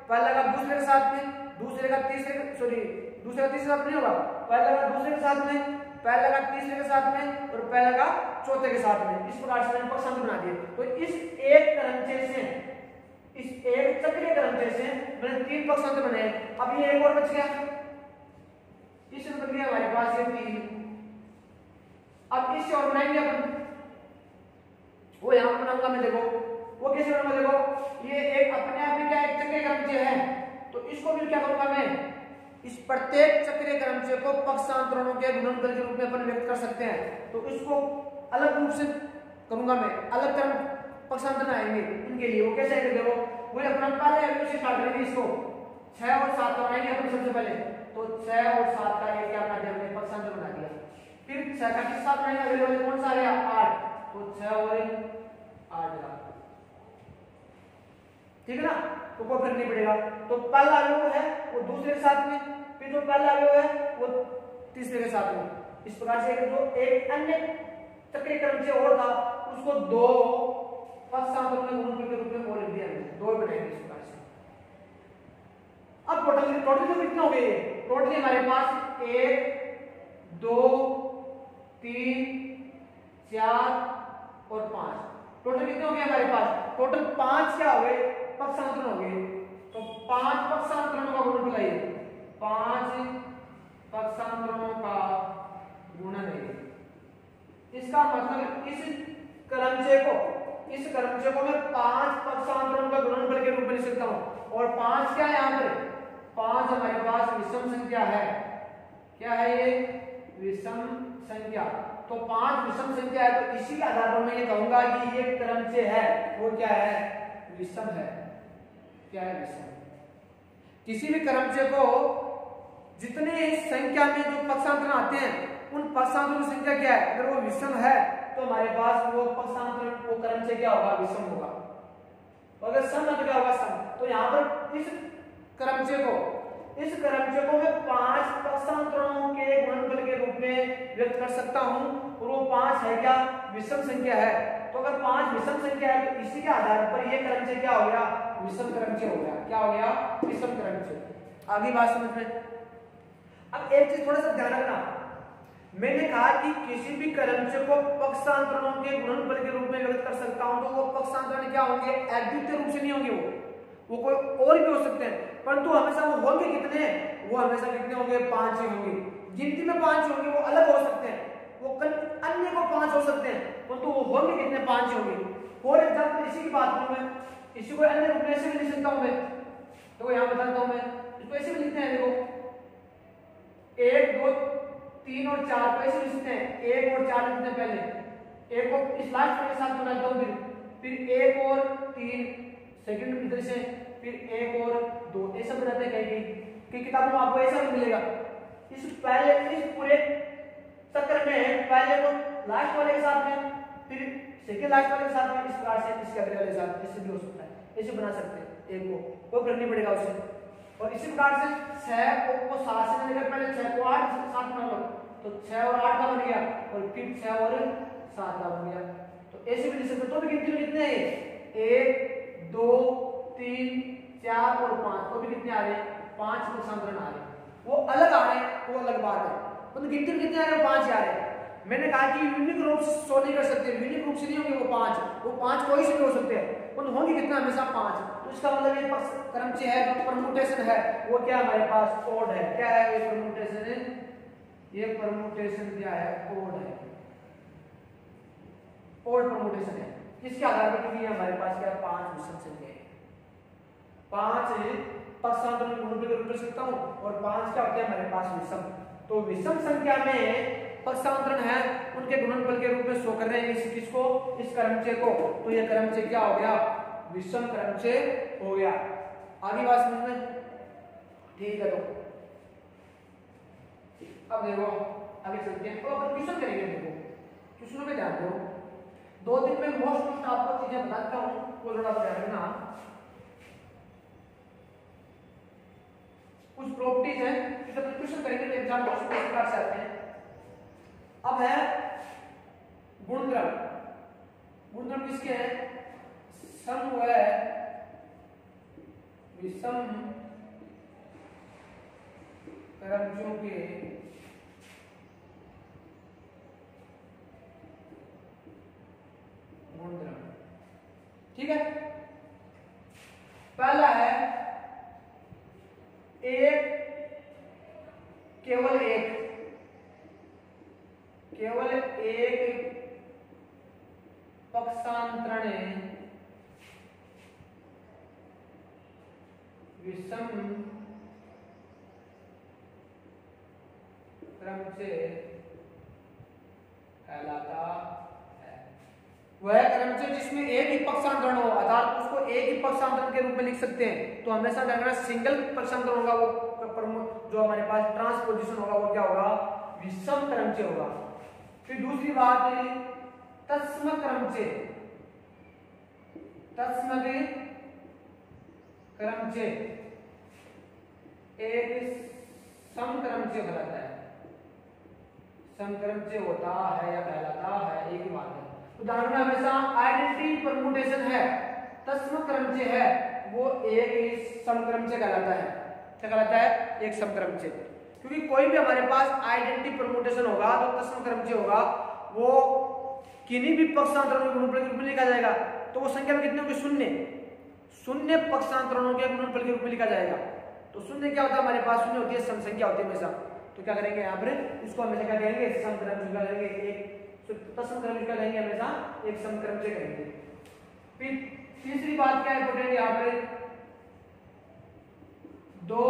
[SPEAKER 1] पहला का दूसरे के साथ में, दूसरे का तीसरे, सॉरी दूसरा तीसरे साथ नहीं होगा, पहला का दूसरे के साथ में, पहला का तीसरे के साथ में, और पहला का चौथे के साथ में। इस प्रकार से मैंने पक्षांतर बना दिए। तो इस एक क्रमचय से, इस एक चक्रीय क्रमचय से मैंने 3 पक्षांतर बनाए। अब ये एक और बच गया, इससे बन गया हमारे पास ये 3। अब इससे और बनाएंगे अपन, वो यहां पर बनाऊंगा मैं, देखो वो कैसे बनाऊंगा, देखो ये एक अपने आप में क्या एक चक्रीय क्रमचय है, तो इसको भी क्या करूंगा मैं, इस प्रत्येक चक्रीय क्रमचय को पक्षांतरणों के गुणनफल के रूप में अपन व्यक्त कर सकते हैं। तो इसको अलग रूप से करूंगा मैं, अलग क्रम पक्षांतर आएंगे इनके लिए। वो कैसे आएंगे, देखो वो अपना पहले अवयव से स्टार्ट करेंगे, इसको 6 और 7 का बनाएंगे अपन सबसे पहले, तो 6 और 7 का एक क्या बना दिया हमने, पक्षांतर बना दिया। फिर 6 का किस साथ बनाएंगे, अगले वाले कौन सा आ गया 8, तो 6 और 8 का, ठीक है ना, तो कोई फर्क नहीं पड़ेगा। तो पहला अवयव है वो दूसरे के साथ में, फिर जो पहला अवयव है वो तीसरे के साथ में। इस प्रकार से जो एक अन्य चक्रीय क्रमचय और था उसको 2 पक्षांतरों के गुणनफल के रूप में और लिख दिया हमने, दो बनाएंगे इस प्रकार से। अब टोटल तो कितने हो गए? टोटली हमारे पास 1 2 3 4 और 5, टोटल कितने हो गए हमारे पास? टोटल 5 क्या हो गए? पक्षांतरण हो गए। तो 5 पक्षांतरणों का गुणनफल है, 5 पक्षांतरणों का गुणन है। इसका मतलब इस क्रमचय को मैं 5 पक्षांतरणों का गुणनफल के रूप में लिख सकता हूं। और 5 क्या है यहाँ पर? 5 हमारे पास विषम संख्या है। क्या है ये? विषम संख्या। तो 5 विषम संख्या है, तो इसी के आधार पर मैं ये कहूंगा कि ये क्रमचय है, वो क्या है? विषम है। क्या है? विषम। किसी भी क्रमचय को जितने संख्या में जो पक्षांतरण आते हैं, उन पक्षांतरों की संख्या क्या है? अगर वो विषम है तो हमारे पास वो पक्षांतरण, वो क्रमचय क्या होगा? विषम होगा। तो अगर सम है तो क्या होगा? सम। तो यहाँ पर इस क्रमचय को मैं 5 पक्षांतरणों के गुणनफल के रूप में व्यक्त कर सकता हूं, और वो 5 है क्या? विषम संख्या है। तो अगर 5 विषम संख्या है तो इसी के आधार पर ये क्रमचय क्या हो गया? विषम क्रमचय हो गया। क्या हो गया? विषम क्रमचय। आगे बात समझ में। अब एक चीज थोड़ा सा ध्यान रखना, मैंने कहा कि किसी भी क्रमचय को पक्षांतरणों के गुणनफल के रूप में व्यक्त कर सकता हूं, तो वो पक्षांतरण क्या होंगे? अद्वितीय रूप से नहीं होंगे, वो कोई और भी हो सकते हैं, परंतु हमेशा वो होंगे कितने? वो हमेशा कितने होंगे? 5 ही होंगे। गिनती में 5 होंगे, वो अलग हो सकते हैं, वो अन्य को 5 हो सकते हैं, परंतु वो होंगे कितने? 5 होंगे। फॉर एग्जाम्पल इसी की बात करूं मैं, इसी को अन्य रूप में ऐसे भी लिख सकता हूं मैं, तो यहां बताता हूं मैं, इसको ऐसे भी लिखते हैं, देखो 1 2 3 और 4 को ऐसे लिखते हैं, 1 और 4 लिखते हैं पहले, 1 को इस लास्ट के साथ बनाता हूं, फिर 1 और 3 सेकंड इधर से, फिर 1 और 2 ऐसा बनाते हैं। कई किताबों में आपको ऐसा भी मिलेगा। इस पूरे चक्र में पहले को लास्ट वाले के साथ में, फिर सेकंड लास्ट वाले के साथ में, इस प्रकार से इसके अगले वाले के साथ ऐसे भी हो सकता है, ऐसे बना सकते हैं। एक को करनी पड़ेगा उसे। और इसी प्रकार से 6 को 7 से लेकर पहले 6 को 8 से 7 बना लो, तो 6 और 8 का बन गया, और फिर 6 और 7 का बन गया। तो ऐसे भी लिख सकते। तो भी गिनती में कितने हैं? 1 2 3 4 और 5, तो भी कितने आ रहे हैं? 5 पक्षांतरण आ रहे हैं। वो अलग आ रहे हैं, वो अलग बात है, तो गिनती में कितने आ रहे हैं? 5 आ रहे हैं। मैंने कहा कि यूनिक रूप से सो नहीं कर सकते, यूनिक रूप से नहीं होंगे वो 5 कोई से भी हो सकते हैं, उन होंगे कितना? हमेशा 5। तो इसका मतलब ये क्रमचय है, परमुटेशन है, वो क्या हमारे पास? ओड है। क्या है ये परमुटेशन? ये परमुटेशन क्या है? ओड है, ओड परमुटेशन है। किसके आधार पर? क्योंकि हमारे पास क्या? 5 विषम संख्या है, 5 पक्षांतरण के गुणनफल के रूप में लिख सकता हूं, और 5 क्या होते हैं हमारे पास? विषम। तो विषम संख्या में पक्षांतरण है, उनके गुणनफल के रूप में शो कर रहे हैं किसको? इस क्रमचय को। तो यह क्रमचय क्या हो गया? विषम क्रमचय हो गया। आगे बात समझ में? ठीक है। तो अब देखो आगे चलते हैं, तो अपन क्वेश्चन करेंगे। देखो क्वेश्चनों पे ध्यान दो, 2 दिन में मोस्ट आपको चीजें बताता हूं, वो थोड़ा ध्यान रखना। कुछ प्रॉपर्टीज हैं जिसे अपन क्वेश्चन करेंगे, तो एग्जाम में इस प्रकार से आते हैं। अब है गुणक्रम। गुणक्रम किसके हैं? सम व विषम क्रमचयों के गुणक्रम। ठीक है। पहला है केवल एक पक्षांतरण विषम क्रमचय कहलाता है। वह क्रमचय जिसमें एक ही पक्षांतरण हो, अर्थात उसको एक ही पक्षांतरण के रूप में लिख सकते हैं। तो हमेशा अगर सिंगल पक्षांतरण होगा, वो जो हमारे पास ट्रांसपोजिशन होगा, वो क्या होगा? विषम क्रमचय होगा। फिर दूसरी बात है तत्सम क्रमचय। तत्सम क्रमचय एक समक्रमचय कहलाता है। समक्रमचय होता है या कहलाता है, एक ही बात है। तो ध्यान रखना हमेशा आइडेंटिटी परमुटेशन है, तत्सम क्रमचय है, वो एक ही समक्रमचय कहलाता है। क्या कहलाता है? एक समक्रमचय। क्योंकि कोई भी हमारे पास आइडेंटिटी परमुटेशन होगा तो तत्सम क्रमचय होगा, वो किन्हीं भी पक्षांतरणों के गुणनफल के रूप में लिखा जाएगा। तो वो संख्या में कितने होंगे? शून्य। शून्य पक्षांतरणों के गुणनफल के रूप में लिखा जाएगा। तो शून्य क्या होता है हमारे पास? शून्य होती है सम संख्या होती है हमेशा। तो क्या करेंगे यहाँ पर? इसको हमेशा क्या कहेंगे? समक्रमचय का करेंगे, एक तत्सम क्रमचय का कहेंगे, हमेशा एक समक्रमचय कहेंगे। फिर तीसरी बात क्या इंपोर्टेंट यहाँ पे? दो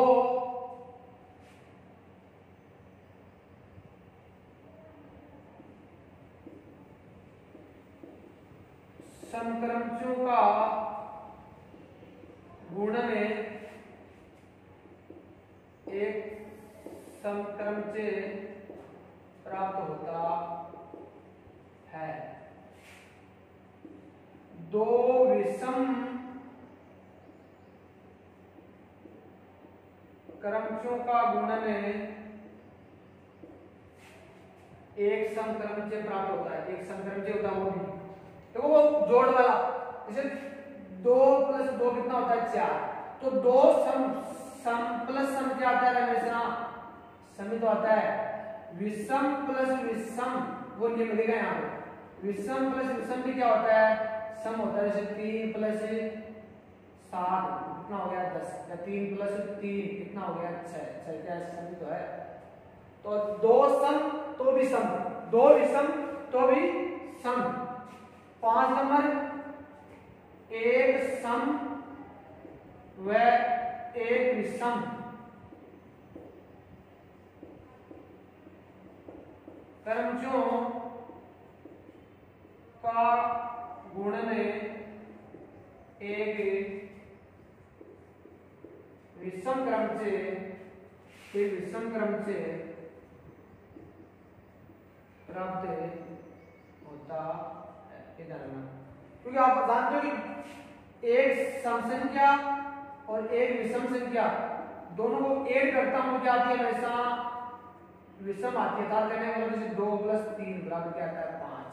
[SPEAKER 1] समक्रमचयों का गुणन एक समक्रमचय प्राप्त होता है। दो विषम क्रमचयों का गुणन एक समक्रमचय प्राप्त होता है। एक समक्रमचय होता है वो भी, देखो वो जोड़ वाला, जैसे 2 + 2 कितना होता है? 4। तो 2 सम प्लस सम क्या आता है हमेशा? सम ही तो आता है। विषम प्लस विषम वो नियम लिखा है यहाँ पे। विषम प्लस विषम भी क्या होता है? सम होता है। जैसे 3 + 7 कितना हो गया? 10। या 3 + 3 कितना हो गया? 6। 6 क्या सम तो है। तो 2 सम तो भी सम, 2 विषम तो भी सम। 5 नंबर 1 सम व 1 विषम क्रमचयों का गुणन एक विषम क्रमचय प्राप्त होता है। क्योंकि आप जानते हो कि एक सम संख्या और एक विषम संख्या दोनों को ऐड करता हूं क्या आती है? हमेशा विषम आती है। तार करने का मतलब जैसे 2 + 3 बराबर क्या आता है? 5।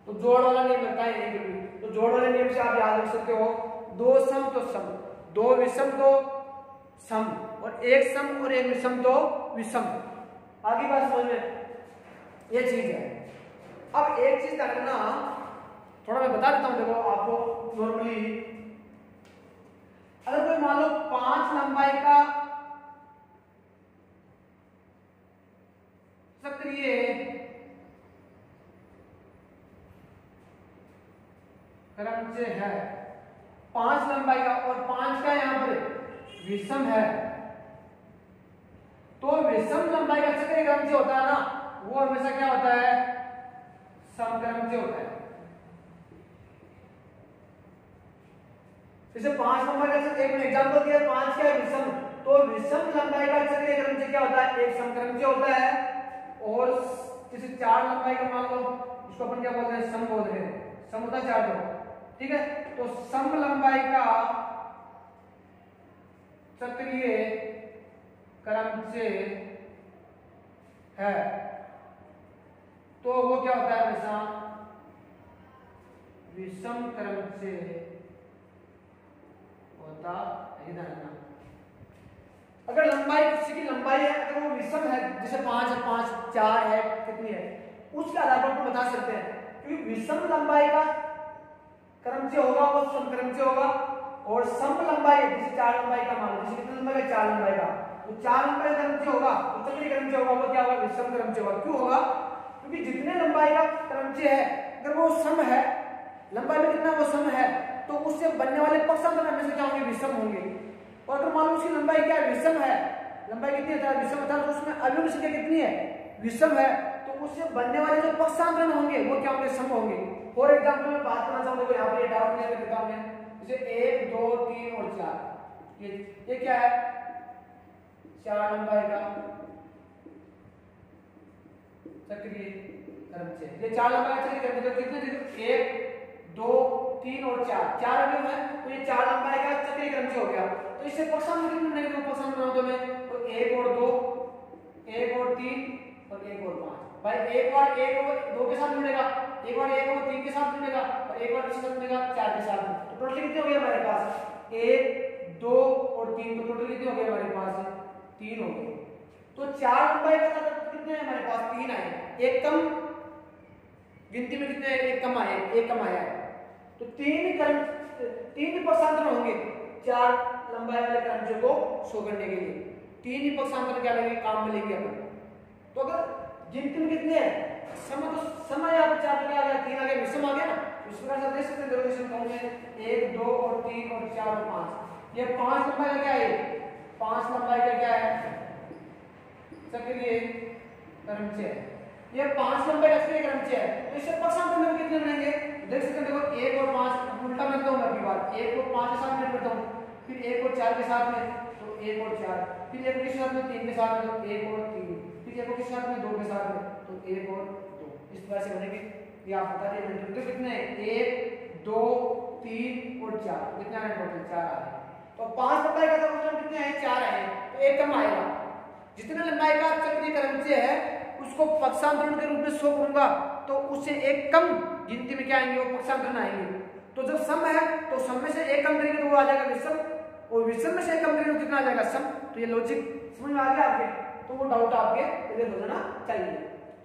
[SPEAKER 1] तो जोड़ वाला नियम लगता है एक भी। तो जोड़ वाले नियम से आप याद रख सकते हो, 2 सम तो सम, 2 विषम तो सम, और 1 सम और 1 विषम तो विषम। आगे बात समझ में ये चीज है। अब एक चीज करना थोड़ा मैं बता देता हूं, देखो आपको नॉर्मली अगर कोई मान लो 5 लंबाई का सक्रिय क्रमचय है, 5 लंबाई का, और 5 का यहां पर विषम है, तो विषम लंबाई का सक्रिय क्रमचय होता है ना, वो हमेशा क्या होता है? समक्रमचय होता है। जैसे 5 नंबर का एक एग्जांपल दिया, 5 का विषम, तो विषम लंबाई का सक्रिय क्रमचय क्या होता है? एक समक्रमचय होता है। और जैसे 4 लंबाई का मान लो, इसको अपन क्या बोलते हैं? सम बोल रहे हैं। सम होता है 4 तो, ठीक है। तो सम लंबाई का सक्रिय क्रमचय है, तो वो क्या होता है? हमेशा विषम क्रमचय होता है। अगर लंबाई किसी की लंबाई है, अगर वो विषम है, जैसे 5 है, 5 4 है, कितनी है, उसके आधार पर हम बता सकते हैं। क्योंकि विषम लंबाई का क्रमचय होगा वो समक्रमचय होगा, और सम लंबाई जैसे 4 लंबाई का मान लो, जैसे कितनी लंबाई का? 4 लंबाई का, तो 4 लंबाई का क्रमचय होगा, तो सक्रिय क्रमचय होगा, वो क्या होगा? विषम क्रमचय होगा। क्यों होगा? क्योंकि जितने लंबाई का क्रमचय है, अगर वो सम है, लंबाई में कितना वो सम है, तो उससे बनने वाले पक्षांतर हमेशा क्या होंगे? विषम होंगे। और अगर मान लो उसकी लंबाई क्या है? विषम है, लंबाई कितनी है? विषम है, तो उसमें अवयव संख्या कितनी है? विषम है, तो उससे बनने वाले जो पक्षांतर होंगे वो क्या होंगे? सम होंगे। फॉर एग्जांपल मैं बात करना चाहूंगा, देखो यहाँ पे डाउट क्लियर करता हूं मैं, जैसे 1 2 3 और 4, ये क्या है? 4 लंबाई का सक्रिय क्रमचय, ये 4 लंबाई का सक्रिय क्रमचय, कितने? 1 2 3 और 4 अवयव है, तो ये 4 लंबाई का सक्रिय क्रमचय हो गया। तो इससे पक्षांतर कितने? नेगेटिव पक्षांतर बनाओ तो मैं, तो 1 और 2, 1 और 3 और एक और 5। भाई एक बार एक और 2 के साथ जुड़ेगा, एक बार एक और 3 के साथ जुड़ेगा और एक बार किसके साथ जुड़ेगा 4 के साथ। तो टोटल कितने हो गए हमारे पास 1 2 और 3, तो टोटल कितने हो गए हमारे पास 3 हो गए। तो 4 लंबाई का तत्व कितने हैं हमारे पास 3 आए, एक कम गिनती में कितने एक कम आए, एक कम आया है। तो 3 पक्षांतर होंगे 4 लंबाई वाले क्रमचय को शो करने के लिए, 3 पक्षांतर क्या लगेंगे काम में लेंगे अपन। तो अगर गिनती में कितने हैं तो समय यहाँ पे 4 क्या आ गया 3 आ गया, विषम आ गया ना, इस प्रकार से देख सकते हैं डेरिवेशन फॉर्म में 1 2 और 3 और 4 और 5। ये 5 लंबाई का क्या है, 5 लंबाई का क्या है सक्रिय क्रमचय, ये 5 लंबाई का सक्रिय क्रमचय है। तो इससे पक्षांतर में कितने बनेंगे देख सकते हैं, देखो 1 और 5 उल्टा मिलता हूं मैं अगली बार, 1 को 5 के साथ में करता हूं, फिर 1 और 4 के साथ में तो 1 और 4, फिर 1 के साथ में 3 के साथ में तो 1 और 3, फिर 1 के साथ में 2 के साथ में तो 1 और 2, इस तरह से बनेंगे। ये आप बता दीजिए तो कितने 1 2 3 और 4 कितने आ रहे हैं टोटल 4 आ रहे हैं। तो 5 लंबाई का टोटल कितने हैं 4 आए, तो एक कम आएगा। जितने लंबाई का चक्रीय क्रमचय है उसको पक्षांतरण के रूप में शो करूंगा तो उससे एक कम गिनती में क्या आएंगे वो पक्षांतरण आएंगे। तो जब सम है तो सम में से एक कम करेंगे तो वो आ जाएगा विषम, और विषम में से एक कम करेंगे तो कितना आ जाएगा सम। तो ये लॉजिक समझ में आ गया आपके, तो वो डाउट आपके क्लियर हो जाना चाहिए।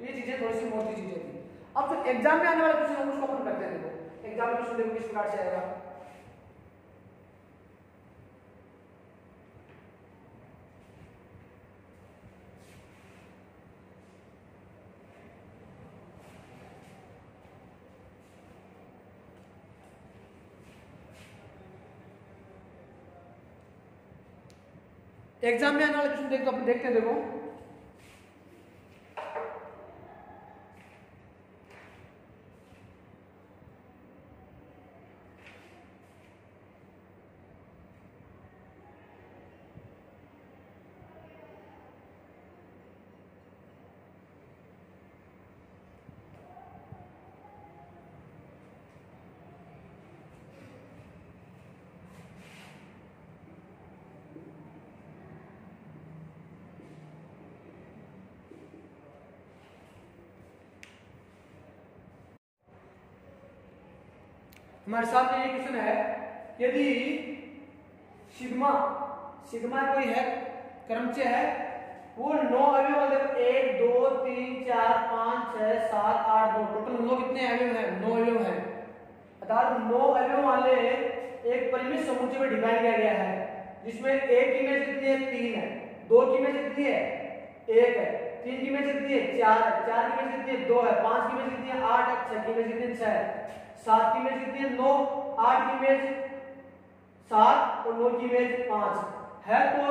[SPEAKER 1] ये चीजें थोड़ी सी मोटी चीजें थी। अब जो एग्जाम में आने वाला क्वेश्चन है उसको अपन करते हैं। देखो एग्जाम में क्वेश्चन देखो किस प्रकार से आएगा। एग्जाम में आने वाले क्वेश्चन देखते हैं। देखो हमारे सामने ये क्वेश्चन है, यदि सिग्मा कोई है क्रमचय है वो 9 अवयव वाले 1 2 3 4 5 6 7 8 9 टोटल 9 कितने अवयव हैं 9 अवयव हैं, अर्थात 9 अवयव वाले एक परिमित समुच्चय में डिवाइड किया गया है जिसमें एक की इमेज कितनी है 3 है, 2 की इमेज कितनी है 1 है, 3 की इमेज कितनी है 4 है, 4 की इमेज कितनी है 2 है, 5 की इमेज कितनी है 8 है, 6 की इमेज कितनी है 6 है, 7 की इमेज कितनी है 9, 8 की इमेज 7 और 9 की इमेज 5 है। तो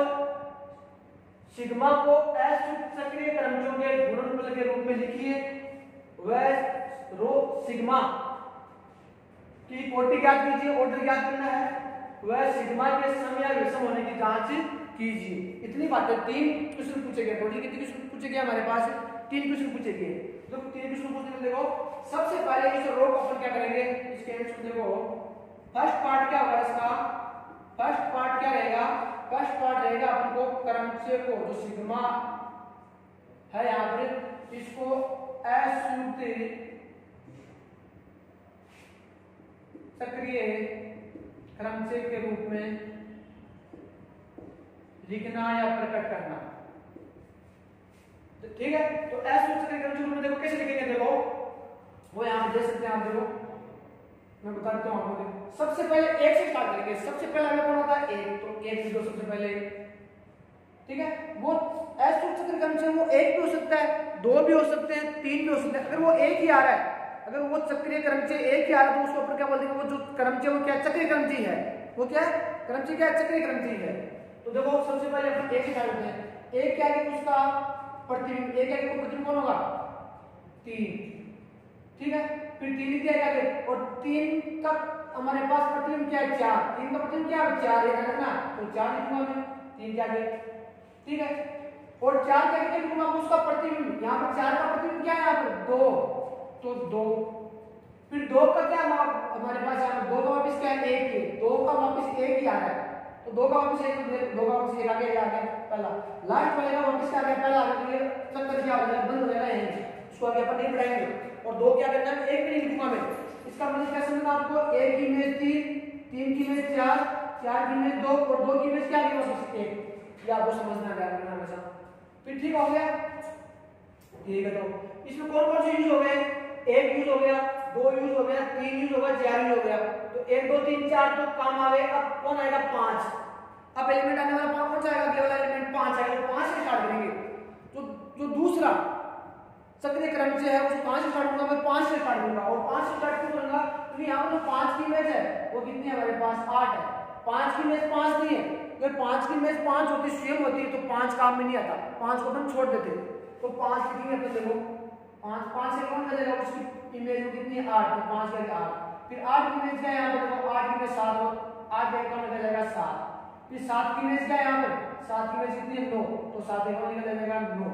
[SPEAKER 1] सिग्मा को अशुद्ध सक्रिय क्रमचयों के गुणनफल के रूप में लिखिए। वह रो सिग्मा की कोटि ज्ञात कीजिए, ऑर्डर ज्ञात करना है, वह सिग्मा के सम या विषम होने की जांच कीजिए। इतनी बातें 3 क्वेश्चन पूछे गए, टोटल कितने क्वेश्चन पूछे गए हमारे पास 3 क्वेश्चन पूछे गए। तो 3 क्वेश्चन पूछने में देखो सबसे पहले इस रो को अपन क्या करेंगे, इसके आंसर देखो फर्स्ट पार्ट क्या होगा इसका, फर्स्ट पार्ट क्या रहेगा, फर्स्ट पार्ट रहेगा अपन को क्रमचय को जो सिग्मा है यहां पर इसको अशुद्ध सक्रिय क्रमचय के रूप में लिखना या प्रकट करना। तो ठीक है, तो अशुद्ध सक्रिय क्रमचय के रूप में देखो कैसे लिखेंगे, देखो वो यहां पे दे सकते हैं आप, देखो मैं बता देता हूं आपको। सबसे पहले 1 से स्टार्ट करेंगे, सबसे पहला हमें कौन होता है 1, तो 1 से 2 सबसे पहले, ठीक है। वो अशुद्ध सक्रिय क्रमचय वो 1 भी हो सकता है, 2 भी हो सकते हैं, 3 भी हो सकते हैं। अगर वो 1 ही आ रहा है, अगर वो चक्रीय क्रमचय 1 ही आ रहा है तो उसको ऊपर क्या बोल देंगे, वो जो क्रमचय वो क्या चक्रीय क्रमचय है, वो क्या है क्रमचय, क्या है चक्रीय क्रमचय है। तो देखो सबसे पहले अपन 1 से स्टार्ट करते हैं। 1 क्या है कि उसका प्रतिबिंब, 1 क्या है कि प्रतिबिंब कौन होगा 3, ठीक है। फिर 3 क्या है और 3 का हमारे पास प्रतिबिंब क्या है 4, 3 का प्रतिबिंब क्या है 4 है ना, तो 4 लिखूंगा मैं, 3 क्या है, ठीक है। और 4 क्या लिखूंगा उसका प्रतिबिंब, यहां पर 4 का प्रतिबिंब क्या है यहां पर 2, तो 2, फिर 2 का क्या हमारे पास यहां पर 2 का वापस क्या है 1 है, 2 का वापस 1 ही आ रहा है, तो 2 का वापस 1, 2 का वापस 1 आ गया पहला, लास्ट वाले का वापस क्या आ गया पहला आ गया, तो ये चक्कर क्या हो जाएगा, बंद हो जाएगा यहीं से, इसको आगे अपन नहीं बढ़ाएंगे। और 2 क्या करना है, 1 भी नहीं लिखूंगा मैं। इसका मतलब क्या समझना आपको, 1 की इमेज 3 की इमेज 4 की इमेज 2 और 2 की इमेज क्या आगे वापस 1। ये आपको समझना है हमेशा। फिर ठीक हो गया, ठीक है। तो इसमें कौन कौन से यूज हो गए, 1 यूज हो गया, 2 यूज हो गया, 3 यूज हो गया, 4 यूज हो गया। तो 1 2 3 4 तो काम आ गए। अब कौन आएगा, 5। अब एलिमेंट आने वाला कौन सा आएगा, अगले वाला एलिमेंट 5 आएगा। तो 5 से स्टार्ट करेंगे। तो जो दूसरा सक्रिय क्रम से है उसको 5 से स्टार्ट करूंगा, मैं 5 से स्टार्ट करूंगा। और 5 से स्टार्ट क्यों करूंगा, क्योंकि यहाँ पर जो 5 की इमेज है वो कितनी है हमारे पास, 8 है। 5 की इमेज 5 नहीं है, अगर 5 की इमेज 5 होती, स्वयं होती तो 5 काम में नहीं आता, 5 को अपन छोड़ देते। तो 5 कितनी है, देखो 5 से कौन बचेगा, उसकी इमेज में कितनी है, 8। तो 5 का 8। फिर 8 की इमेज क्या है यहाँ पर, देखो 8 की इमेज 7 हो, 8 का कौन निकल जाएगा, 7। फिर 7 की इमेज क्या है यहाँ पर, 7 की इमेज कितनी है, 9। तो 7 का कौन निकल जाएगा, 9।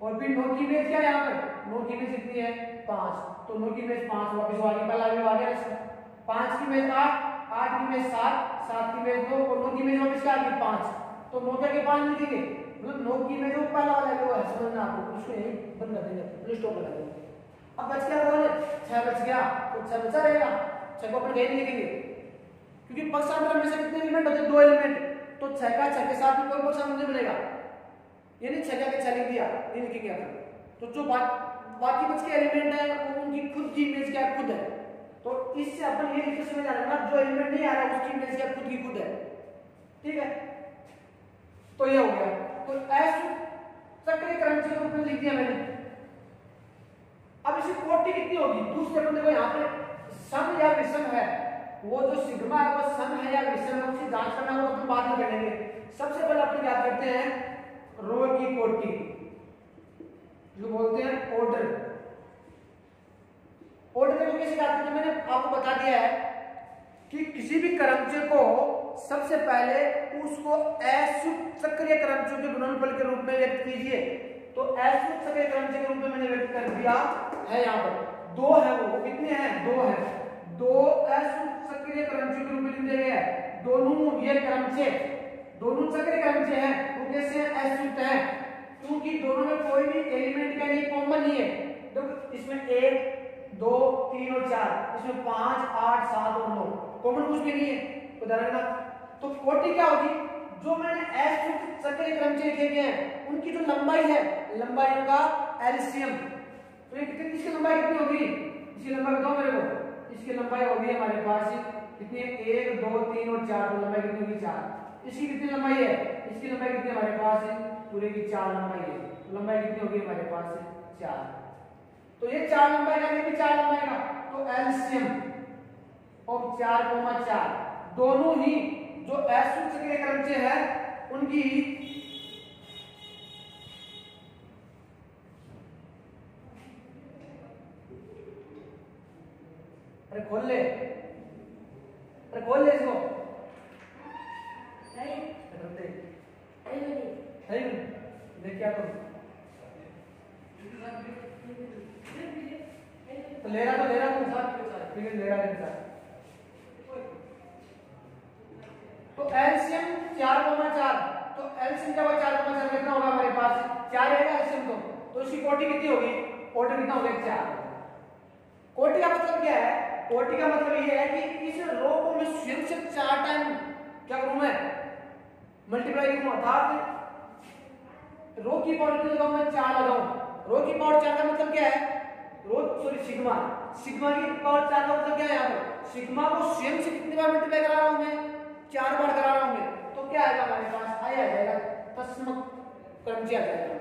[SPEAKER 1] और फिर 9 की इमेज क्या है यहाँ पर, 9 की इमेज कितनी है, 5। तो 9 की इमेज 5 वापस आगे, पहला भी आ गया इसमें। 5 की इमेज 8, 8 की इमेज 7, 7 की इमेज 2 और 9 की इमेज वापस क्या आ गई, 5। तो 9 के 5 लिखेंगे, मतलब 9 की इमेज वो पहला वाला है, वो है, समझना आपको। उसको यही बंद कर देंगे, फिर स्टॉप लगा देंगे। अब बच गया कौन, 6 बच गया। तो 6 बचा रहेगा, 6 को अपन कहीं नहीं लिखेंगे, क्योंकि पक्षांतर में से कितने एलिमेंट होते हैं, 2 एलिमेंट। तो 6 का 6 के साथ में कोई पक्षांतर नहीं बनेगा, यानी 6 का 6 लिख दिया, नहीं लिखेंगे अपन। तो जो बाकी बच के एलिमेंट है वो उनकी खुद की इमेज क्या खुद है। तो इससे अपन ये लिख के समझ आएगा, जो एलिमेंट नहीं आ रहा उसकी इमेज क्या खुद की खुद है, ठीक है। तो ये हो गया। तो एस सक्रिय क्रम के रूप में लिख दिया मैंने। अब इसकी कोटि कितनी होगी, दूसरे बंदे को यहाँ पे सम या विषम है, वो जो सिग्मा है वो सम है या विषम है, उसकी जांच करना वो अपन बाद में करेंगे। सबसे पहले अपन क्या करते हैं, रो की कोटि जो बोलते हैं ऑर्डर। ऑर्डर को कैसे करते हैं, मैंने आपको बता दिया है कि किसी भी क्रमचय को सबसे पहले उसको अयुक्त सक्रिय क्रमचय के गुणनफल के रूप में व्यक्त कीजिए। तो अयुक्त सक्रिय क्रमचय के रूप में मैंने व्यक्त कर दिया है। यहाँ पर 2 है, वो कितने हैं, 2 है। 2 अयुक्त सक्रिय क्रमचय के रूप में लिख दिए गए हैं। दोनों ये क्रमचय, दोनों सक्रिय क्रमचय हैं, वो कैसे अयुक्त हैं, क्योंकि दोनों में कोई भी एलिमेंट का नहीं कॉमन नहीं है। देखो इसमें 1 2 3 और 4, इसमें 5 8 7 और 9 कॉमन कुछ भी नहीं है, उदाहरण ना। तो कोटि क्या होगी, जो मैंने अयुक्त सक्रिय क्रमचय लिखे गए हैं उनकी जो लंबाई है, लंबाई का एलसीएम। तो ये कितनी, इसकी लंबाई कितनी होगी, इसकी लंबाई बताओ मेरे को। इसकी लंबाई होगी हमारे पास कितनी है, 1 2 3 और 4, तो लंबाई कितनी होगी, 4। इसकी कितनी लंबाई है, इसकी लंबाई कितनी हमारे पास है, पूरे की 4 लंबाई है। लंबाई कितनी होगी हमारे पास 4। तो ये 4 लंबाई का, ये भी 4 लंबाई का। तो एलसीएम और 4,4 दोनों ही जो अयुक्त सक्रिय क्रमचय है उनकी अरे खोल ले, अरे खोल ले इसको, नहीं देख क्या करूं, तो ले रहा तू साथ, ठीक है ले रहा। तो एलसीएम 4,4, तो एलसीएम क्या होगा, 4,4 कितना होगा हमारे पास, 4 रहेगा एलसीएम। तो इसकी कोटि कितनी होगी, ऑर्डर कितना होगा, 4। कोटि का मतलब क्या है, कोटि का मतलब ये है कि इस रो को मैं स्वयं से 4 टाइम क्या करूं, मैं मल्टीप्लाई करूं, अर्थात रो की पावर की जगह मैं 4 लगाऊं। रो की पावर 4 का मतलब क्या है, रो सॉरी सिग्मा, सिग्मा की पावर 4 का मतलब क्या है, यहाँ पर सिग्मा को स्वयं से कितनी बार मल्टीप्लाई करा रहा हूं मैं, 4 बार करा रहा हूं मैं। तो क्या आएगा हमारे पास, आ जाएगा तस्म क्रमचय आ जाएगा।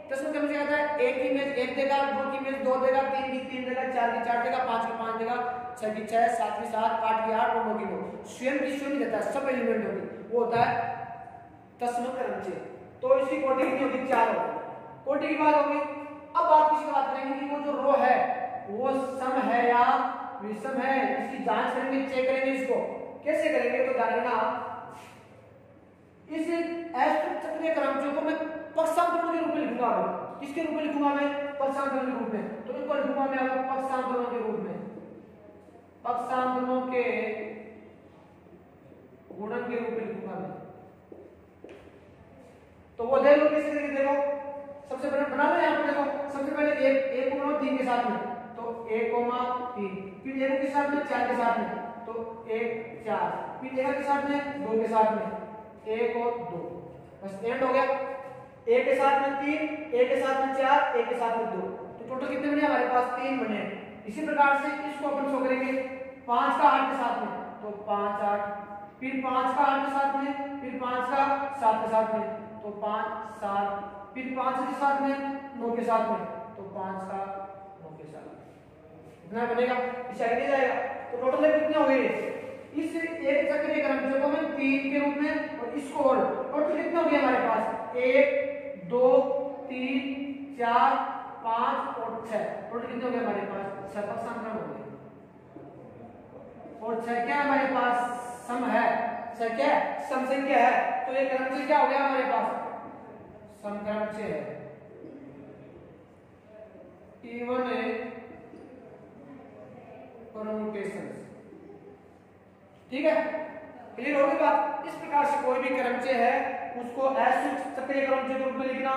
[SPEAKER 1] तस्म क्रमचय आता है, 1 की इमेज 1 देगा, 2 की इमेज 2 देगा, 3 की 3 देगा, 4 की 4 देगा, 5 की 5 देगा, 6 की 6, 7 की 7, 8 की 8 और 9 की 9। स्वयं की स्वयं देता है, सब एलिमेंट होगी, वो होता है तस्म क्रमचय। तो इसकी कोटि कितनी होगी, 4 होगी। कोटि की बात होगी। अब बात किसी बात करेंगे कि वो जो रो है वो सम है या विषम है, इसकी जांच करेंगे, चेक करेंगे। इसको कैसे करेंगे, तो ध्यान रखना, इस अयुक्त सक्रिय क्रमचय को मैं पक्षांतरों के रूप में लिखूंगा। किसके रूप में लिखूंगा मैं, पक्षांतरों के रूप में। तो इनको लिखूंगा मैं पक्षांतरों के रूप में, पक्षांतरों के गुणन के रूप में लिखूंगा मैं। तो वो देख लो कैसे, देखो सबसे पहले बना साथ में तो 1,3, फिर 1 के साथ में 4 के साथ में तो 1 4, फिर 1 के साथ में 2 के साथ में 1 और 2, बस एंड हो गया। 1 के साथ में 3, 1 के साथ में 4, 1 के साथ में 2, तो टोटल कितने बने हमारे पास 3 बने। इसी प्रकार से इसको अपन शो करेंगे 5 का 8 के साथ में तो 5 8, फिर 5 का 8 के साथ में, फिर 5 का 7 के साथ में तो 5 7, फिर 5 के साथ में 9 के साथ में तो 5 का 9 के साथ, इतना बनेगा। इसे आगे जाएगा तो टोटल कितने हो गए इस एक चक्रीय क्रमचक्र में 3 के रूप में, और इसको और टोटल कितने हो गए हमारे पास 1 2 3 4 5 और 6, टोटल कितने हो गए हमारे पास 6 तक संक्रमण हो गए। और 6 क्या हमारे पास सम है, 6 क्या सम संख्या है, तो ये क्रमचय क्या हो गया हमारे पास सम क्रमचय है। इवन परम्यूटेशंस, ठीक है, क्लियर हो गई बात। इस प्रकार से कोई भी क्रमचय है उसको असूचित चक्रीय क्रमचय के रूप में लिखना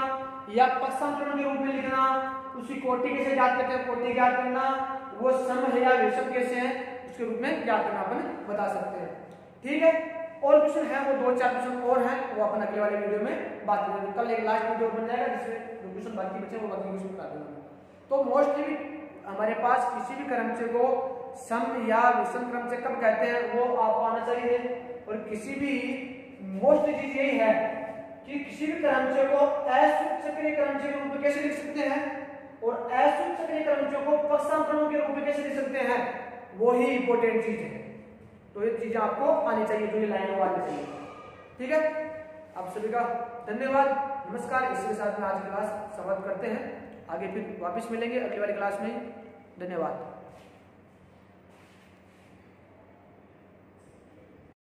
[SPEAKER 1] या पक्षांतरण के रूप में लिखना, उसकी कोटि कैसे ज्ञात करते हैं, कोटि ज्ञात करना, वो सम है या विषम कैसे है उसके रूप में ज्ञात करना अपन बता सकते हैं, ठीक है। और क्वेश्चन है वो 2-4 क्वेश्चन और हैं, वो अपन अगले वाले वीडियो में बात करेंगे। कल एक लास्ट वीडियो बन जाएगा जिसमें जो क्वेश्चन बाकी बचे वो बाकी क्वेश्चन बता दूंगा। तो मोस्टली हमारे पास किसी भी क्रमचय को सम या विषम क्रमचय कब कहते हैं वो आपको आना चाहिए। और किसी भी मोस्ट चीज यही है कि किसी भी क्रमचय को असूचित चक्रीय क्रमचय के रूप में कैसे लिख सकते हैं और असूचित चक्रीय क्रमचय को पक्षांतरणों के रूप में कैसे लिख सकते हैं, वो ही इंपॉर्टेंट चीज है। तो ये चीजें आपको आनी चाहिए, जो ये लाइन आनी चाहिए, ठीक है। आप सभी का धन्यवाद, नमस्कार। इसी के साथ में आज की क्लास समाप्त करते हैं, आगे फिर वापस मिलेंगे अगली वाली क्लास में। धन्यवाद।